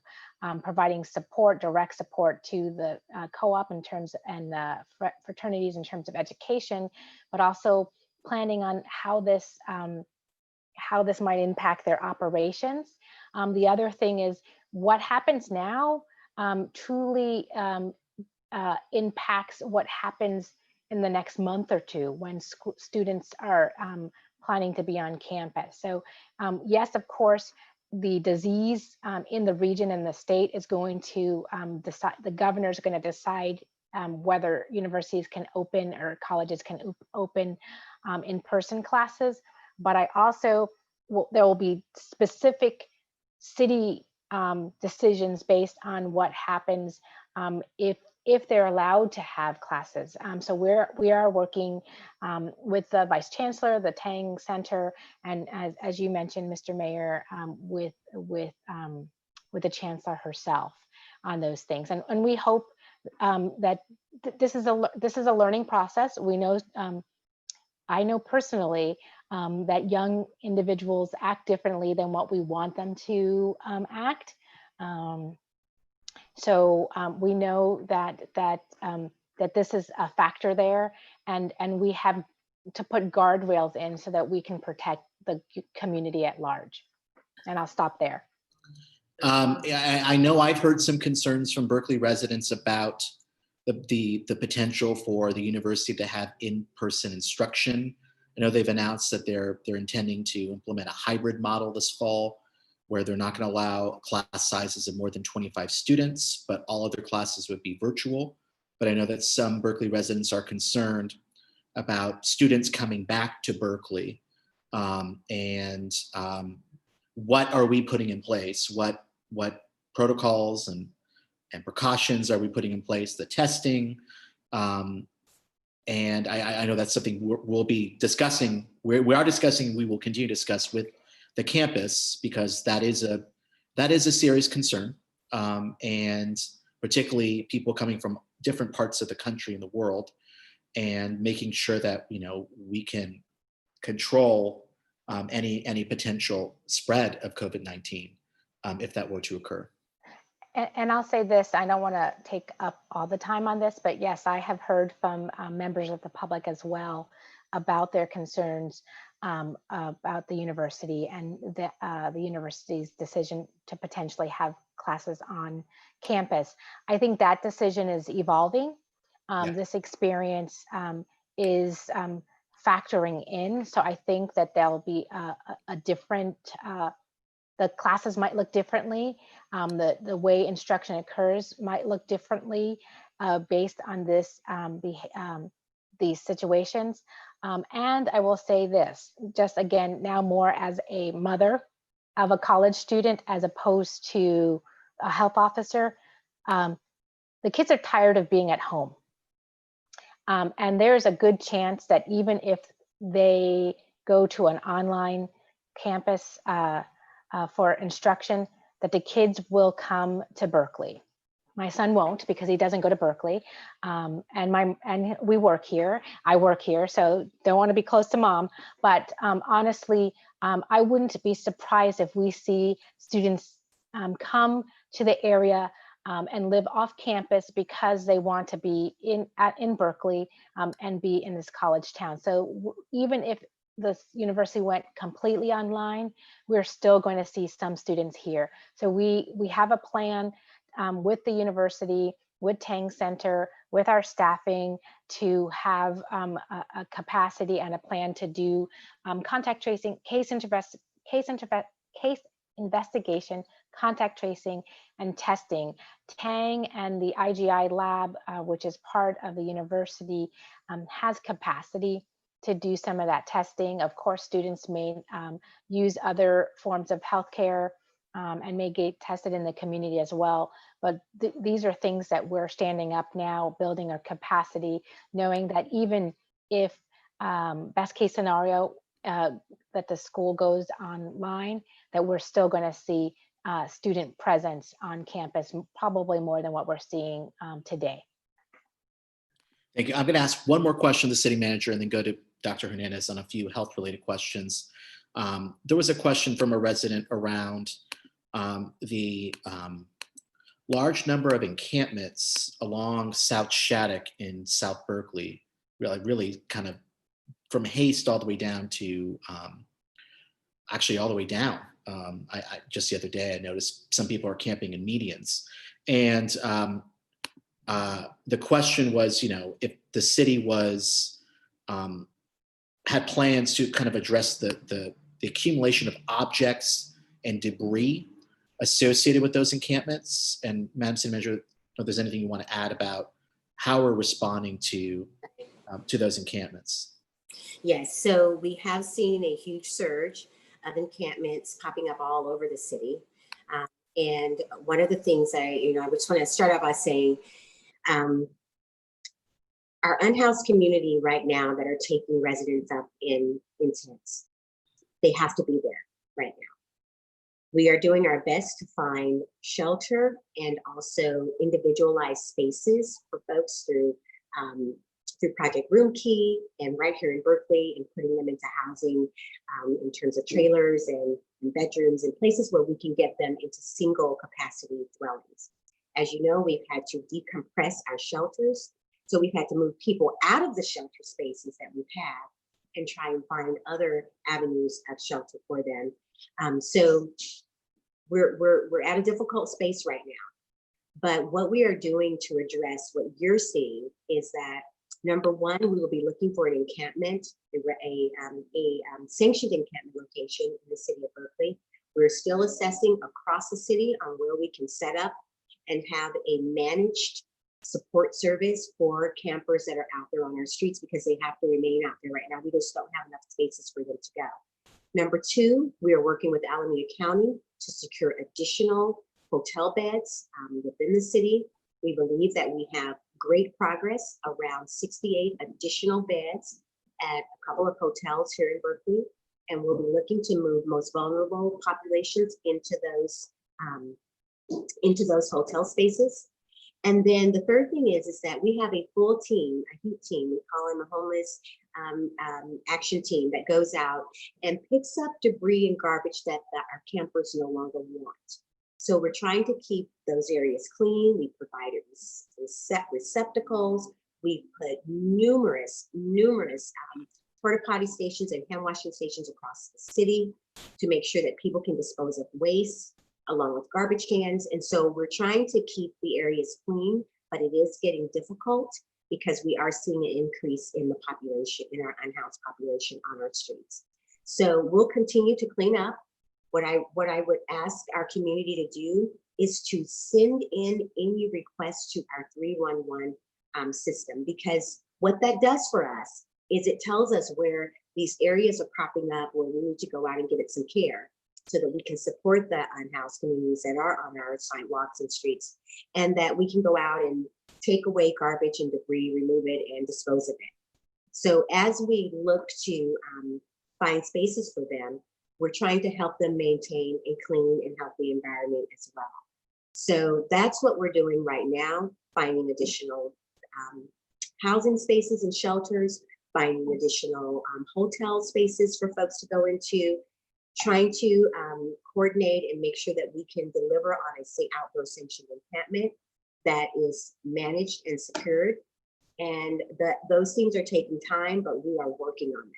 providing support, direct support to the co-op in terms and the fraternities in terms of education, but also planning on how this how this might impact their operations. The other thing is what happens now truly impacts what happens in the next month or two when students are planning to be on campus. So yes, of course, the disease in the region and the state is going to decide, the governor is going to decide whether universities can open or colleges can open in-person classes. But I also, there will be specific city decisions based on what happens if they're allowed to have classes. So we are working with the Vice Chancellor, the Tang Center, and as you mentioned, Mr. Mayor, with the Chancellor herself on those things. And we hope that this is a learning process. We know, I know personally that young individuals act differently than what we want them to act. So we know that this is a factor there, and we have to put guardrails in so that we can protect the community at large. And I'll stop there. I know I've heard some concerns from Berkeley residents about the potential for the university to have in-person instruction. I know they've announced that they're intending to implement a hybrid model this fall, where they're not going to allow class sizes of more than 25 students, but all other classes would be virtual. But I know that some Berkeley residents are concerned about students coming back to Berkeley, and what are we putting in place? What protocols and precautions are we putting in place? The testing, and I know that's something we'll be discussing. We are discussing. We will continue to discuss with the campus, because that is a serious concern, and particularly people coming from different parts of the country and the world, and making sure that we can control any potential spread of COVID-19 if that were to occur. And I'll say this, I don't want to take up all the time on this, but yes, I have heard from members of the public as well about their concerns about the university and the university's decision to potentially have classes on campus. I think that decision is evolving. This experience is factoring in. So I think that there'll be a different, the classes might look differently. The way instruction occurs might look differently based on this these situations. And I will say this, just again, now more as a mother of a college student as opposed to a health officer, the kids are tired of being at home. And there's a good chance that even if they go to an online campus for instruction, that the kids will come to Berkeley. My son won't, because he doesn't go to Berkeley, and we work here. I work here, so don't want to be close to mom. But honestly, I wouldn't be surprised if we see students come to the area and live off campus because they want to be in Berkeley and be in this college town. So even if the university went completely online, we're still going to see some students here. So we have a plan with the university, with Tang Center, with our staffing to have a capacity and a plan to do contact tracing, case investigation, contact tracing, and testing. Tang and the IGI lab, which is part of the university, has capacity to do some of that testing. Of course, students may use other forms of healthcare and may get tested in the community as well. But these are things that we're standing up now, building our capacity, knowing that even if best case scenario, that the school goes online, that we're still going to see student presence on campus, probably more than what we're seeing today. Thank you. I'm going to ask one more question to the city manager and then go to Dr. Hernandez on a few health-related questions. There was a question from a resident around the large number of encampments along South Shattuck in South Berkeley, really kind of from Haste all the way down to actually all the way down. I just the other day I noticed some people are camping in medians, and the question was, if the city was had plans to kind of address the accumulation of objects and debris associated with those encampments. And Madam City Manager, if there's anything you want to add about how we're responding to those encampments. Yes, so we have seen a huge surge of encampments popping up all over the city. And one of the things I just want to start out by saying, our unhoused community right now that are taking residents up in tents, they have to be there right now. We are doing our best to find shelter and also individualized spaces for folks through Project Room Key and right here in Berkeley, and putting them into housing in terms of trailers and bedrooms and places where we can get them into single capacity dwellings. As you know, we've had to decompress our shelters. So we've had to move people out of the shelter spaces that we've had and try and find other avenues of shelter for them. So we're at a difficult space right now. But what we are doing to address what you're seeing is that, number one, we will be looking for an encampment, a sanctioned encampment location in the city of Berkeley. We're still assessing across the city on where we can set up and have a managed support service for campers that are out there on our streets, because they have to remain out there right now. We just don't have enough spaces for them to go. Number two, we are working with Alameda County to secure additional hotel beds within the city. We believe that we have great progress, around 68 additional beds at a couple of hotels here in Berkeley, and we'll be looking to move most vulnerable populations into those hotel spaces. And then the third thing is that we have a full team, a heat team, we call them a homeless action team, that goes out and picks up debris and garbage that our campers no longer want. So we're trying to keep those areas clean. We provided receptacles. We've put numerous porta potty stations and hand washing stations across the city to make sure that people can dispose of waste, along with garbage cans. And so we're trying to keep the areas clean, but it is getting difficult because we are seeing an increase in the population, in our unhoused population on our streets. So we'll continue to clean up. What I would ask our community to do is to send in any requests to our 311 system, because what that does for us is it tells us where these areas are popping up where we need to go out and get some care, so that we can support the unhoused communities that are on our sidewalks and streets, and that we can go out and take away garbage and debris, remove it, and dispose of it. So as we look to find spaces for them, we're trying to help them maintain a clean and healthy environment as well. So that's what we're doing right now, finding additional housing spaces and shelters, finding additional hotel spaces for folks to go into, trying to coordinate and make sure that we can deliver on a outdoor sanctioned encampment that is managed and secured. And those things are taking time, but we are working on them.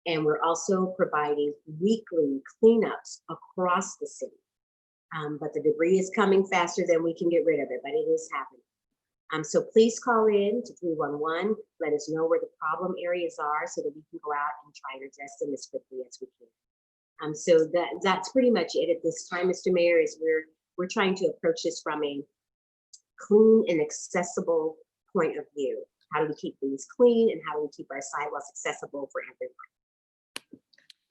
And we're also providing weekly cleanups across the city. But the debris is coming faster than we can get rid of it, but it is happening. So please call in to 311, let us know where the problem areas are so that we can go out and try and address them as quickly as we can. So that's pretty much it at this time, Mr. Mayor, is we're trying to approach this from a clean and accessible point of view. How do we keep things clean, and how do we keep our sidewalks accessible for everyone?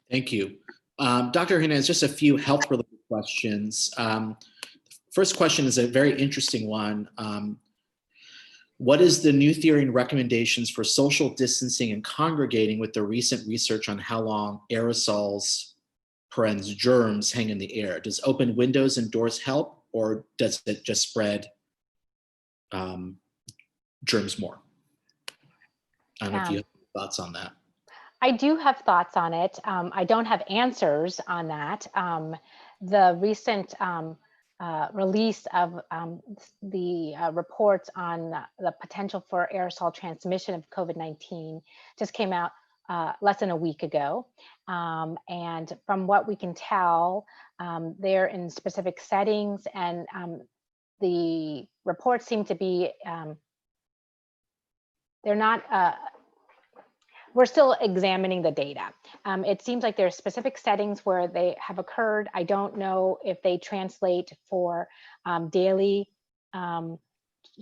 Thank you. Dr. Hernandez, just a few health-related questions. First question is a very interesting one. What is the new theory and recommendations for social distancing and congregating with the recent research on how long aerosols, parens, germs hang in the air? Does open windows and doors help, or does it just spread germs more? I don't know if you have thoughts on that. I do have thoughts on it. I don't have answers on that. The recent release of the reports on the potential for aerosol transmission of COVID-19 just came out less than a week ago. And from what we can tell, they're in specific settings, and the reports seem to be, they're not, we're still examining the data. It seems like there are specific settings where they have occurred. I don't know if they translate for daily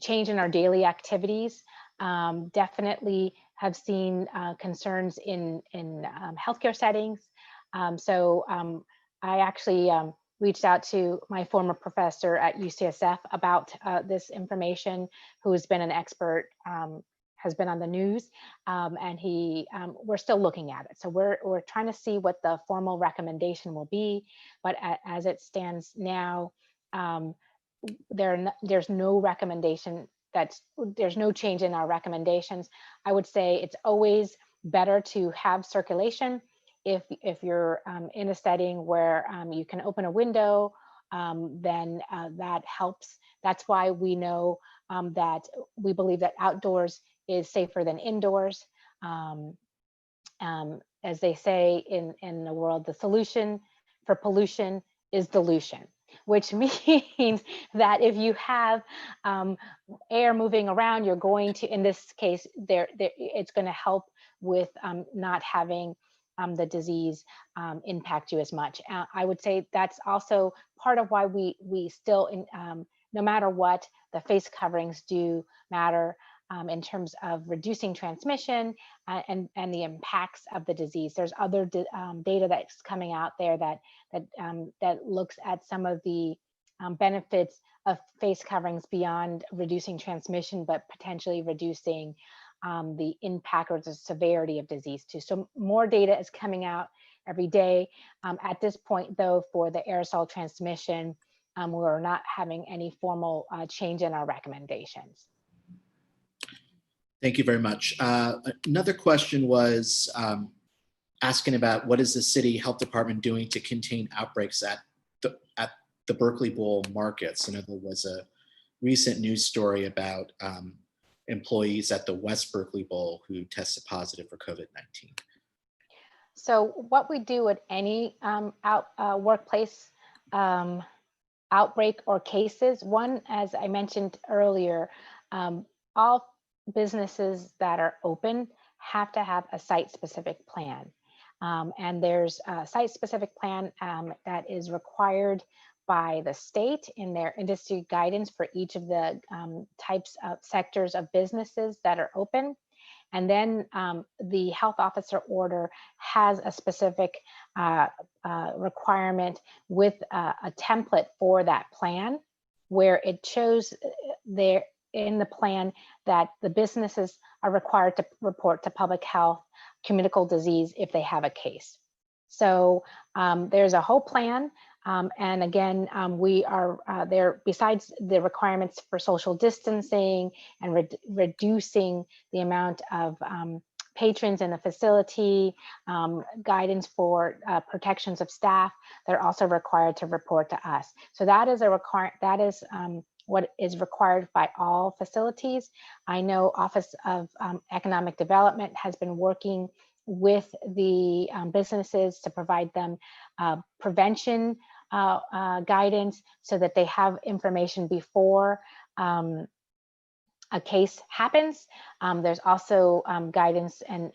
change in our daily activities. Definitely have seen concerns in healthcare settings. I actually reached out to my former professor at UCSF about this information, who has been an expert, has been on the news, and we're still looking at it. So we're trying to see what the formal recommendation will be, but as it stands now, there's no recommendation, there's no change in our recommendations. I would say it's always better to have circulation if you're in a setting where you can open a window, then that helps. That's why we know that we believe that outdoors is safer than indoors. As they say in the world, the solution for pollution is dilution, which means that if you have air moving around, you're going to, in this case, it's going to help with not having the disease impact you as much. I would say that's also part of why we still, no matter what, the face coverings do matter in terms of reducing transmission and the impacts of the disease. There's other data that's coming out there that looks at some of the benefits of face coverings beyond reducing transmission, but potentially reducing the impact or the severity of disease too. So more data is coming out every day. At this point, though, for the aerosol transmission, we're not having any formal change in our recommendations. Thank you very much. Another question was asking about what is the city health department doing to contain outbreaks at the Berkeley Bowl markets. And there was a recent news story about employees at the West Berkeley Bowl who tested positive for COVID-19. So what we do at any workplace outbreak or cases, one, as I mentioned earlier, all businesses that are open have to have a site-specific plan. And there's a site-specific plan that is required by the state in their industry guidance for each of the types of sectors of businesses that are open. And then the health officer order has a specific requirement with a template for that plan, where it shows there in the plan that the businesses are required to report to public health communicable disease if they have a case. So there's a whole plan. And again, we are there, besides the requirements for social distancing and reducing the amount of patrons in the facility, guidance for protections of staff, they're also required to report to us. So that is what is required by all facilities. I know Office of Economic Development has been working with the businesses to provide them prevention guidance so that they have information before a case happens. There's also guidance and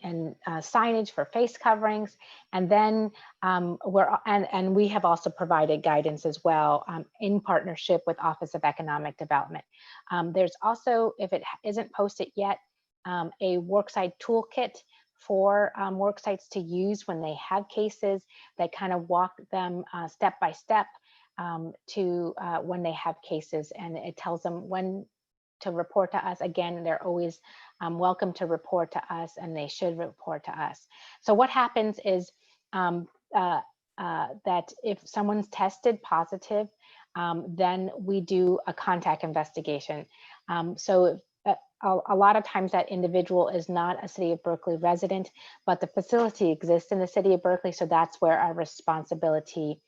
signage for face coverings, and then we have also provided guidance as well in partnership with Office of Economic Development. There's also, if it isn't posted yet, a worksite toolkit for work sites to use when they have cases that kind of walk them step by step to when they have cases, and it tells them when to report to us. Again, they're always welcome to report to us, and they should report to us. So what happens is that if someone's tested positive, then we do a contact investigation. So a lot of times that individual is not a City of Berkeley resident, but the facility exists in the City of Berkeley, so that's where our responsibility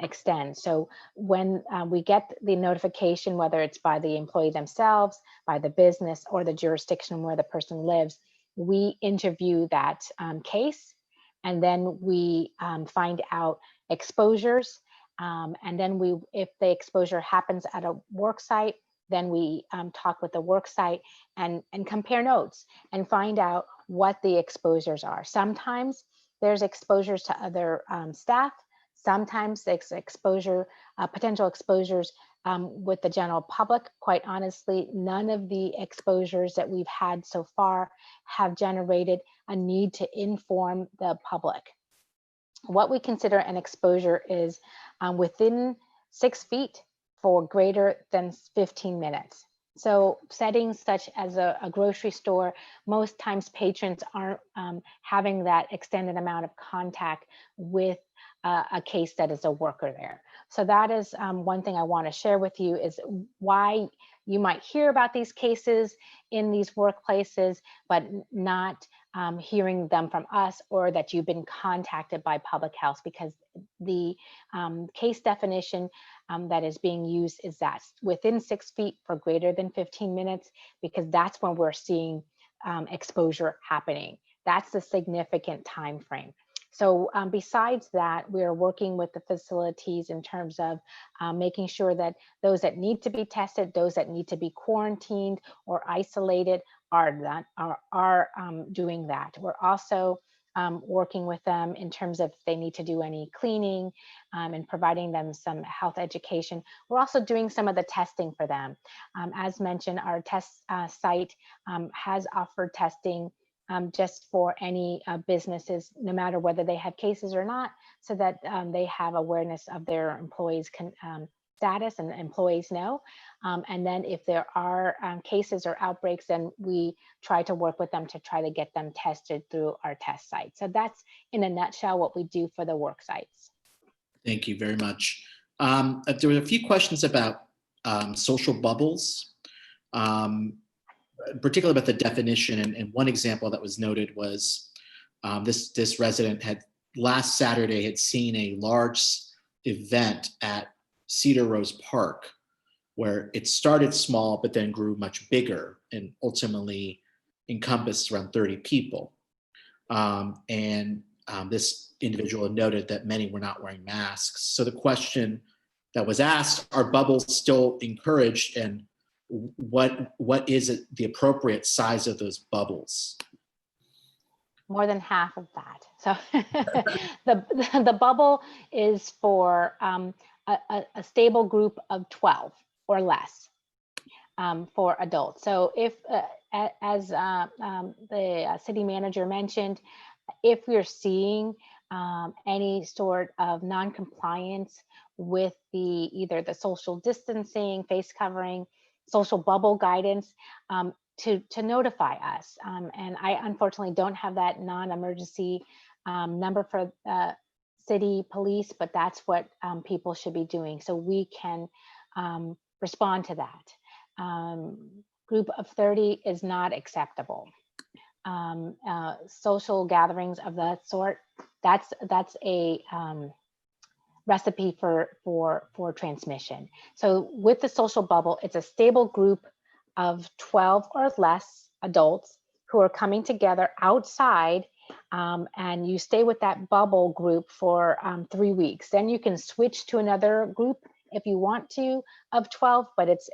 extends. So when we get the notification, whether it's by the employee themselves, by the business, or the jurisdiction where the person lives, we interview that case, and then we find out exposures. And then if the exposure happens at a work site, then we talk with the work site and compare notes and find out what the exposures are. Sometimes there's exposures to other staff. Sometimes there's potential exposures with the general public. Quite honestly, none of the exposures that we've had so far have generated a need to inform the public. What we consider an exposure is within 6 feet for greater than 15 minutes. So settings such as a grocery store, most times patrons aren't having that extended amount of contact with a case that is a worker there. So that is one thing I want to share with you, is why you might hear about these cases in these workplaces, but not hearing them from us, or that you've been contacted by public health, because the case definition that is being used is that within 6 feet for greater than 15 minutes, because that's when we're seeing exposure happening. That's the significant time frame. So besides that, we're working with the facilities in terms of making sure that those that need to be tested, those that need to be quarantined or isolated are doing that. We're also working with them in terms of if they need to do any cleaning and providing them some health education. We're also doing some of the testing for them. As mentioned, our test site has offered testing just for any businesses, no matter whether they have cases or not, so that they have awareness of their employees' status and employees know. And then if there are cases or outbreaks, then we try to work with them to try to get them tested through our test site. So that's in a nutshell what we do for the work sites. Thank you very much. There were a few questions about social bubbles. Particularly about the definition, and one example that was noted was this resident had last Saturday had seen a large event at Cedar Rose Park, where it started small but then grew much bigger and ultimately encompassed around 30 people. This individual noted that many were not wearing masks. So the question that was asked, are bubbles still encouraged, and what is it, the appropriate size of those bubbles? More than half of that. So the bubble is for a stable group of 12 or less for adults. So if, as the city manager mentioned, if we're seeing any sort of non-compliance with either the social distancing, face covering, social bubble guidance, to notify us. And I unfortunately don't have that non-emergency number for city police, but that's what people should be doing, so we can respond to that. Group of 30 is not acceptable. Social gatherings of that sort, that's a recipe for transmission. So with the social bubble, it's a stable group of 12 or less adults who are coming together outside, and you stay with that bubble group for 3 weeks. Then you can switch to another group if you want to of 12, but it's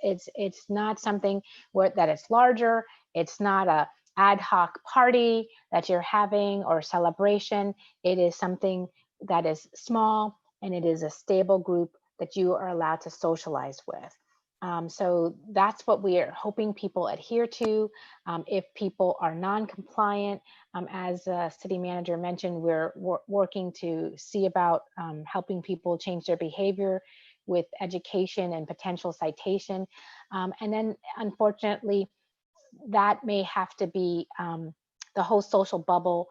not something that it's larger. It's not a ad hoc party that you're having or celebration. It is something that is small, and it is a stable group that you are allowed to socialize with. So that's what we are hoping people adhere to. If people are non-compliant, as the city manager mentioned, we're working to see about helping people change their behavior with education and potential citation. And then unfortunately, that may have to be the whole social bubble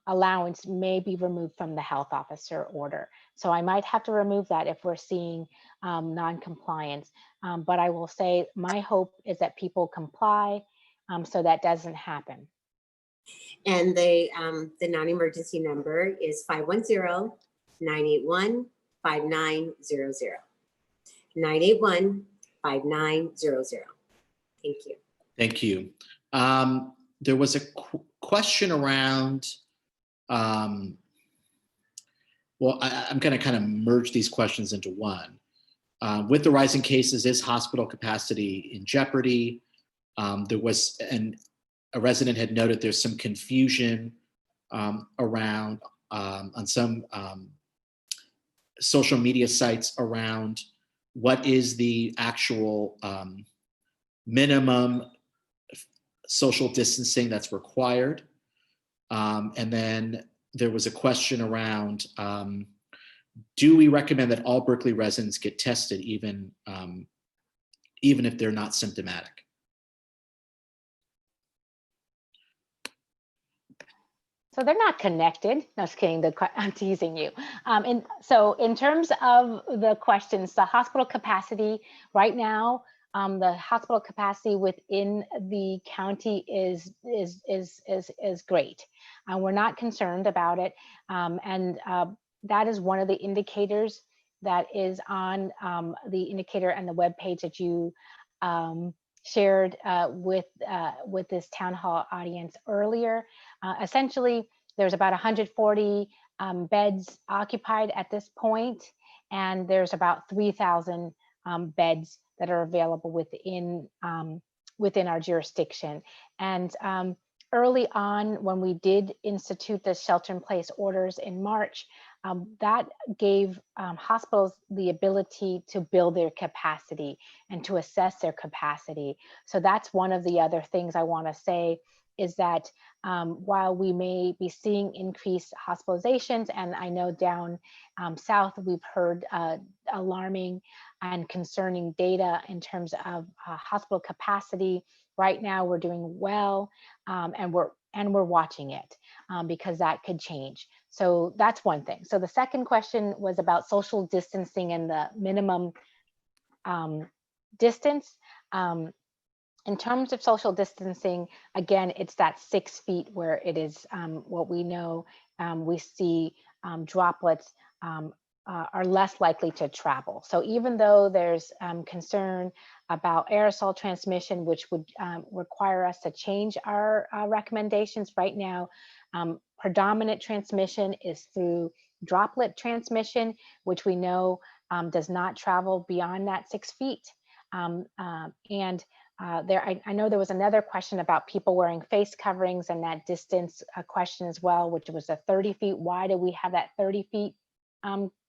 allowance may be removed from the health officer order. So I might have to remove that if we're seeing non-compliance. But I will say my hope is that people comply so that doesn't happen. And the non-emergency number is 510-981-5900. 981-5900. Thank you. Thank you. There was question around, well, I'm going to kind of merge these questions into one. With the rising cases, is hospital capacity in jeopardy? There was, a resident had noted there's some confusion around on some social media sites around what is the actual minimum social distancing that's required. And then there was a question around, do we recommend that all Berkeley residents get tested even if they're not symptomatic? So they're not connected. No, just kidding. I'm teasing you. So in terms of the questions, the hospital capacity right now, the hospital capacity within the county is great. We're not concerned about it, that is one of the indicators that is on the indicator and the web page that you shared with this town hall audience earlier. Essentially, there's about 140 beds occupied at this point, and there's about 3,000 beds that are available within our jurisdiction. And early on, when we did institute the shelter-in-place orders in March, that gave hospitals the ability to build their capacity and to assess their capacity. So that's one of the other things I want to say is that while we may be seeing increased hospitalizations, and I know down south we've heard alarming and concerning data in terms of hospital capacity, right now we're doing well, and we're watching it because that could change. So that's one thing. So the second question was about social distancing and the minimum distance. In terms of social distancing, again, it's that 6 feet where it is what we know. We see droplets are less likely to travel. So even though there's concern about aerosol transmission, which would require us to change our recommendations right now, predominant transmission is through droplet transmission, which we know does not travel beyond that 6 feet. I know there was another question about people wearing face coverings and that distance question as well, which was a 30 feet. Why do we have that 30 feet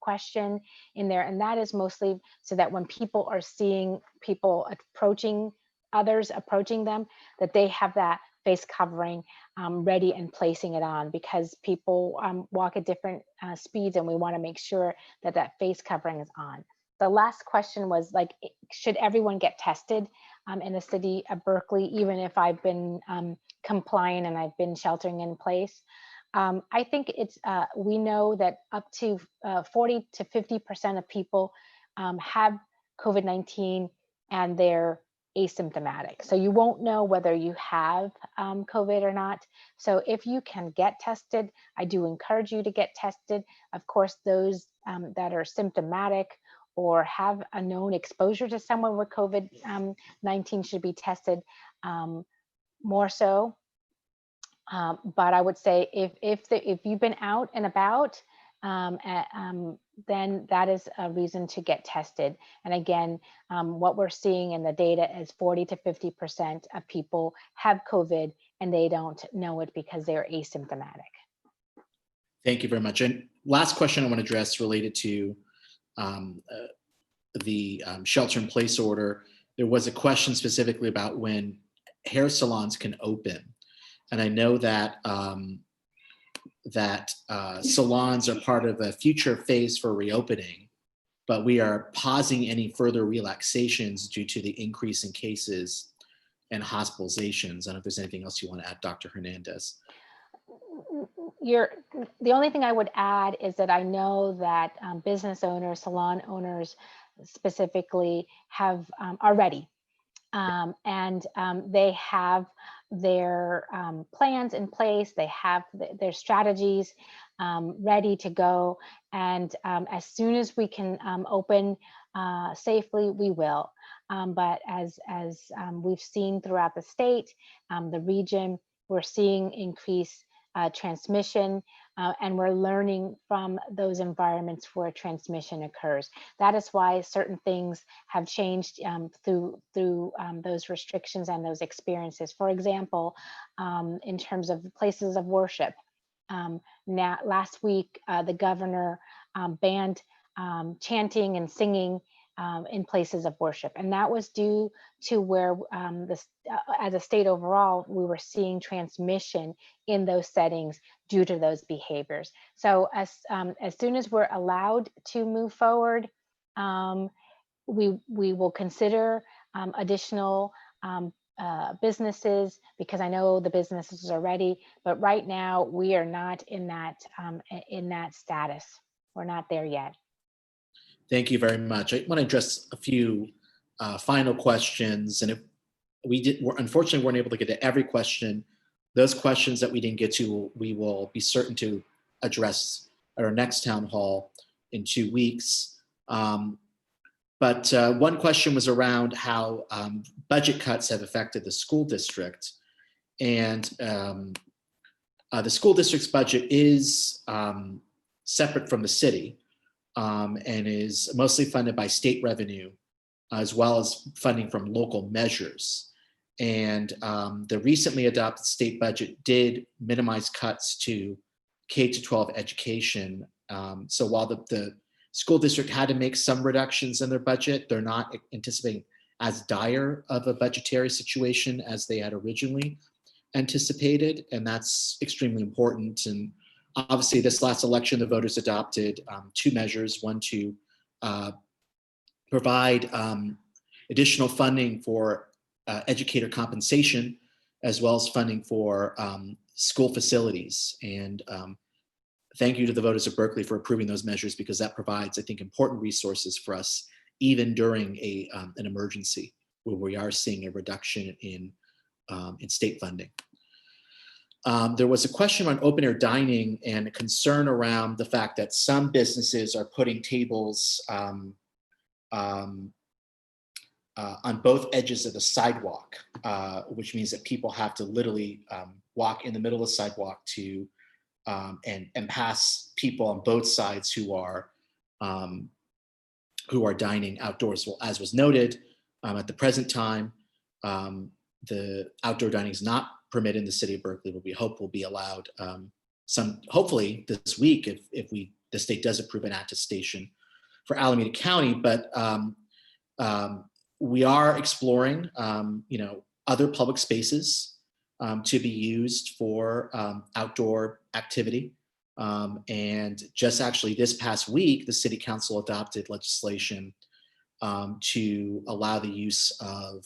question in there? And that is mostly so that when people are seeing people approaching others, approaching them, that they have that face covering ready and placing it on, because people walk at different speeds, and we want to make sure that that face covering is on. The last question was like, should everyone get tested in the city of Berkeley, even if I've been compliant and I've been sheltering in place? I think it's, we know that up to 40 to 50% of people have COVID-19 and they're asymptomatic. So you won't know whether you have COVID or not. So if you can get tested, I do encourage you to get tested. Of course, those that are symptomatic or have a known exposure to someone with COVID-19 should be tested more so. But I would say if you've been out and about, then that is a reason to get tested. And again, what we're seeing in the data is 40 to 50% of people have COVID and they don't know it because they're asymptomatic. Thank you very much. And last question I want to address related to the shelter-in-place order. There was a question specifically about when hair salons can open. And I know that salons are part of a future phase for reopening, but we are pausing any further relaxations due to the increase in cases and hospitalizations. I don't know if there's anything else you want to add, Dr. Hernandez. The only thing I would add is that I know that business owners, salon owners specifically, are ready. And they have their plans in place, they have their strategies ready to go. And as soon as we can open safely, we will. But as we've seen throughout the state, the region, we're seeing increased transmission, and we're learning from those environments where transmission occurs. That is why certain things have changed through those restrictions and those experiences. For example, in terms of places of worship, now last week the governor banned chanting and singing in places of worship. And that was due to where as a state overall, we were seeing transmission in those settings due to those behaviors. So as soon as we're allowed to move forward, we will consider additional businesses, because I know the businesses are ready, but right now we are not in that status. We're not there yet. Thank you very much. I want to address a few final questions. And if we're unfortunately weren't able to get to every question, those questions that we didn't get to, we will be certain to address at our next town hall in 2 weeks. But one question was around how budget cuts have affected the school district. And the school district's budget is separate from the city. And is mostly funded by state revenue, as well as funding from local measures. And the recently adopted state budget did minimize cuts to K-12 education. So while the school district had to make some reductions in their budget, they're not anticipating as dire of a budgetary situation as they had originally anticipated. And that's extremely important. And obviously, this last election, the voters adopted 2 measures, one to provide additional funding for educator compensation, as well as funding for school facilities. And thank you to the voters of Berkeley for approving those measures, because that provides, I think, important resources for us, even during an emergency where we are seeing a reduction in state funding. There was a question on open air dining and a concern around the fact that some businesses are putting tables on both edges of the sidewalk, which means that people have to literally walk in the middle of the sidewalk to and pass people on both sides who are dining outdoors. Well, as was noted, at the present time, the outdoor dining is not permitted in the city of Berkeley, but we hope will be allowed hopefully this week if the state does approve an attestation for Alameda County. But we are exploring other public spaces to be used for outdoor activity. And just actually this past week, the city council adopted legislation to allow the use of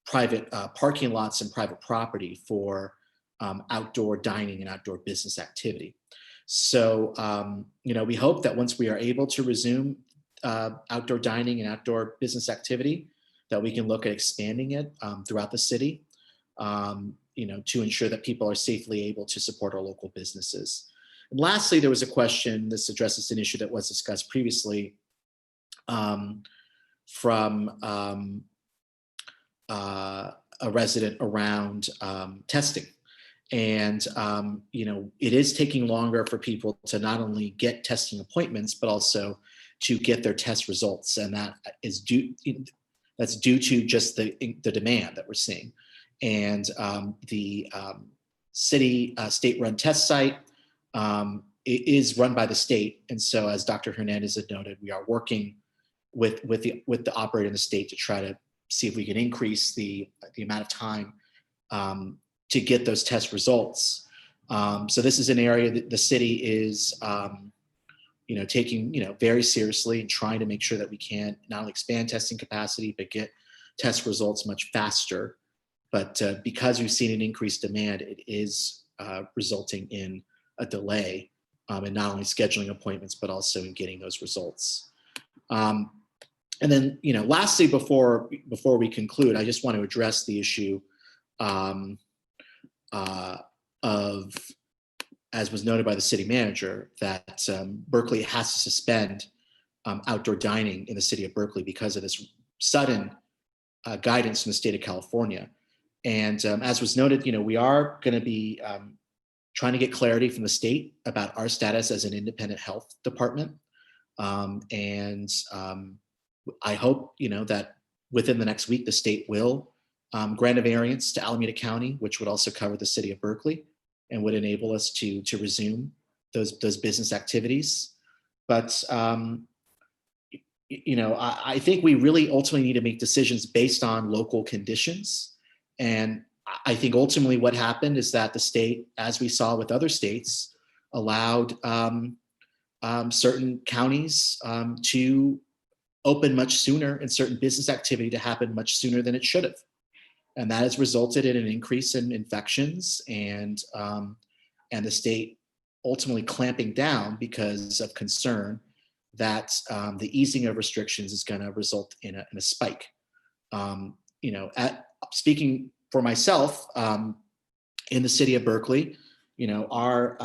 private parking lots and private property for outdoor dining and outdoor business activity. So, we hope that once we are able to resume outdoor dining and outdoor business activity, that we can look at expanding it throughout the city, to ensure that people are safely able to support our local businesses. And lastly, there was a question, this addresses an issue that was discussed previously from a resident around testing. And, it is taking longer for people to not only get testing appointments, but also to get their test results. And that is that's due to just the demand that we're seeing. And the city state-run test site is run by the state. And so, as Dr. Hernandez had noted, we are working with the operator in the state to try to see if we can increase the amount of time to get those test results. So this is an area that the city is, taking, very seriously, and trying to make sure that we can not only expand testing capacity, but get test results much faster. But because we've seen an increased demand, it is resulting in a delay in not only scheduling appointments, but also in getting those results. And then, lastly, before we conclude, I just want to address the issue of, as was noted by the city manager, that Berkeley has to suspend outdoor dining in the city of Berkeley because of this sudden guidance from the state of California. And as was noted, we are going to be trying to get clarity from the state about our status as an independent health department. And I hope, that within the next week, the state will grant a variance to Alameda County, which would also cover the city of Berkeley and would enable us to resume those business activities. But I think we really ultimately need to make decisions based on local conditions. And I think ultimately what happened is that the state, as we saw with other states, allowed certain counties to open much sooner and certain business activity to happen much sooner than it should have. And that has resulted in an increase in infections and the state ultimately clamping down because of concern that the easing of restrictions is going to result in a spike. Speaking for myself, in the city of Berkeley, our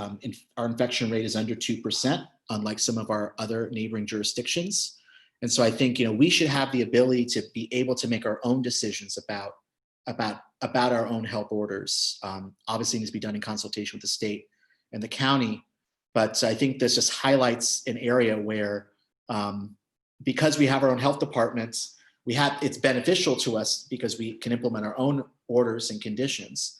infection rate is under 2%, unlike some of our other neighboring jurisdictions. And so I think we should have the ability to be able to make our own decisions about our own health orders. Obviously, it needs to be done in consultation with the state and the county. But I think this just highlights an area where, because we have our own health departments, it's beneficial to us because we can implement our own orders and conditions.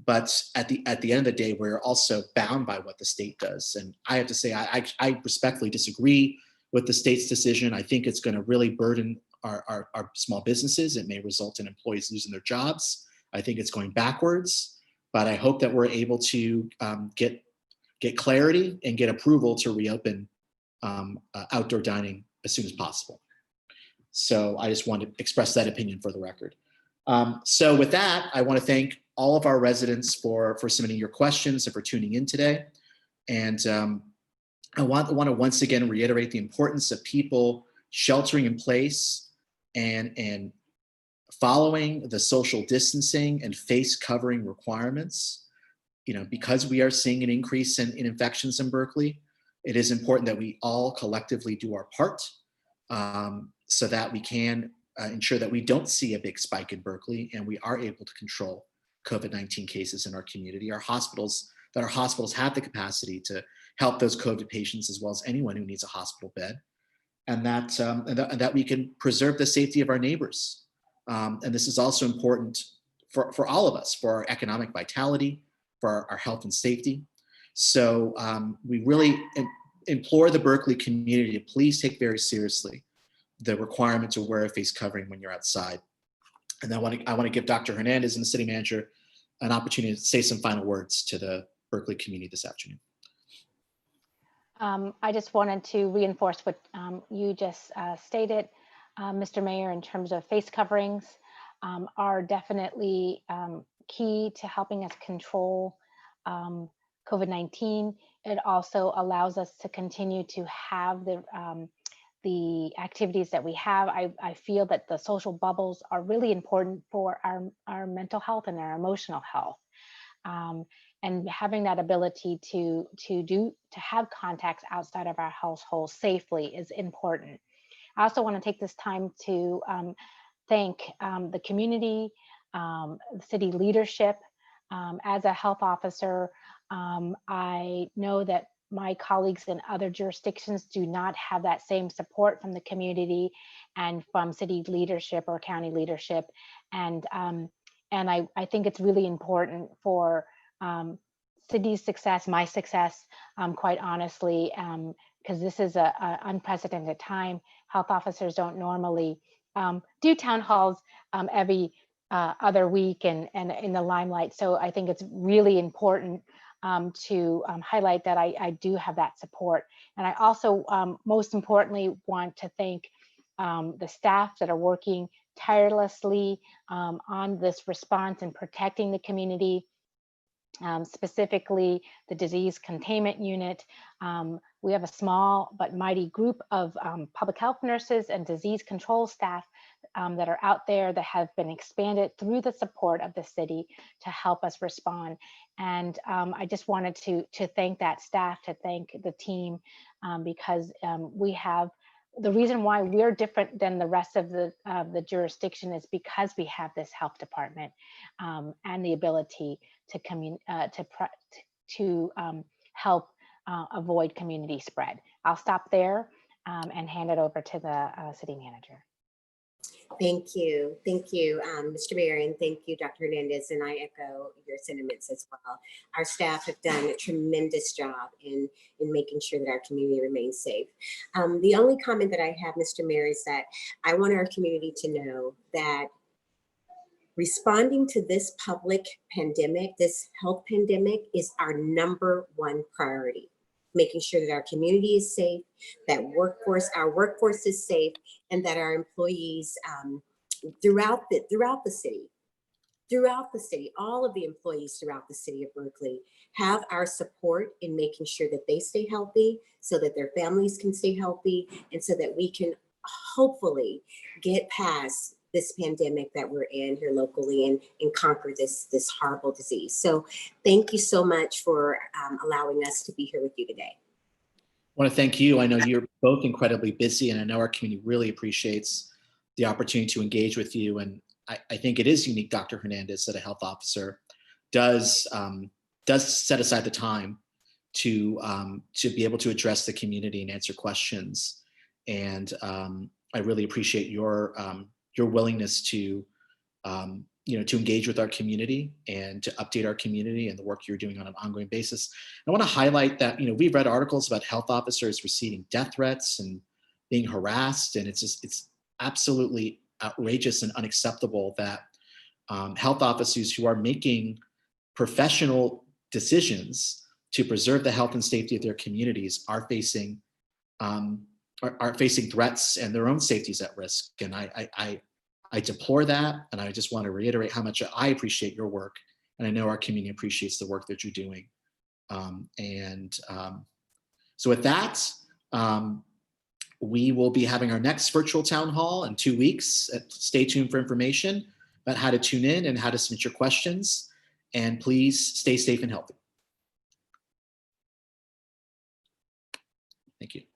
But at the end of the day, we're also bound by what the state does. And I have to say, I respectfully disagree with the state's decision. I think it's going to really burden our small businesses. It may result in employees losing their jobs. I think it's going backwards. But I hope that we're able to get clarity and get approval to reopen outdoor dining as soon as possible. So I just want to express that opinion for the record. So with that, I want to thank all of our residents for submitting your questions and for tuning in today. And I want to once again reiterate the importance of people sheltering in place and following the social distancing and face covering requirements. Because we are seeing an increase in infections in Berkeley, it is important that we all collectively do our part so that we can ensure that we don't see a big spike in Berkeley and we are able to control COVID-19 cases in our community. Our hospitals have the capacity to help those COVID patients as well as anyone who needs a hospital bed, and that we can preserve the safety of our neighbors. And this is also important for all of us, for our economic vitality, for our health and safety. So we really implore the Berkeley community to please take very seriously the requirement to wear a face covering when you're outside. And I want to give Dr. Hernandez and the city manager an opportunity to say some final words to the Berkeley community this afternoon. I just wanted to reinforce what you just stated, Mr. Mayor, in terms of face coverings are definitely key to helping us control COVID-19. It also allows us to continue to have the activities that we have. I feel that the social bubbles are really important for our mental health and our emotional health. And having that ability to have contacts outside of our household safely is important. I also want to take this time to thank the community, the city leadership. As a health officer, I know that my colleagues in other jurisdictions do not have that same support from the community and from city leadership or county leadership. And I think it's really important for city's success, my success, quite honestly, because this is an unprecedented time. Health officers don't normally do town halls every other week and in the limelight. So I think it's really important to highlight that I do have that support. And I also, most importantly, want to thank the staff that are working tirelessly on this response and protecting the community. Specifically the disease containment unit. We have a small but mighty group of public health nurses and disease control staff that are out there that have been expanded through the support of the city to help us respond. And I just wanted to thank that staff, to thank the team, because we have the reason why we're different than the rest of the jurisdiction is because we have this health department and the ability to help avoid community spread. I'll stop there and hand it over to the city manager. Thank you. Thank you, Mr. Mayor, and thank you, Dr. Hernandez, and I echo your sentiments as well. Our staff have done a tremendous job in making sure that our community remains safe. The only comment that I have, Mr. Mayor, is that I want our community to know that responding to this public pandemic, this health pandemic, is our #1 priority. Making sure that our community is safe, that our workforce is safe, and that our employees throughout the city, all of the employees throughout the city of Berkeley have our support in making sure that they stay healthy, so that their families can stay healthy, and so that we can hopefully get past this pandemic that we're in here locally and conquer this horrible disease. So thank you so much for allowing us to be here with you today. I want to thank you. I know you're both incredibly busy, and I know our community really appreciates the opportunity to engage with you. And I think it is unique, Dr. Hernandez, that a health officer does set aside the time to be able to address the community and answer questions. And I really appreciate your willingness to engage with our community and to update our community and the work you're doing on an ongoing basis. I want to highlight that, we've read articles about health officers receiving death threats and being harassed. And it's absolutely outrageous and unacceptable that health officers who are making professional decisions to preserve the health and safety of their communities are facing threats, and their own safety is at risk. And I deplore that, and I just want to reiterate how much I appreciate your work, and I know our community appreciates the work that you're doing. So with that, we will be having our next virtual town hall in 2 weeks. Stay tuned for information about how to tune in and how to submit your questions. And please stay safe and healthy. Thank you.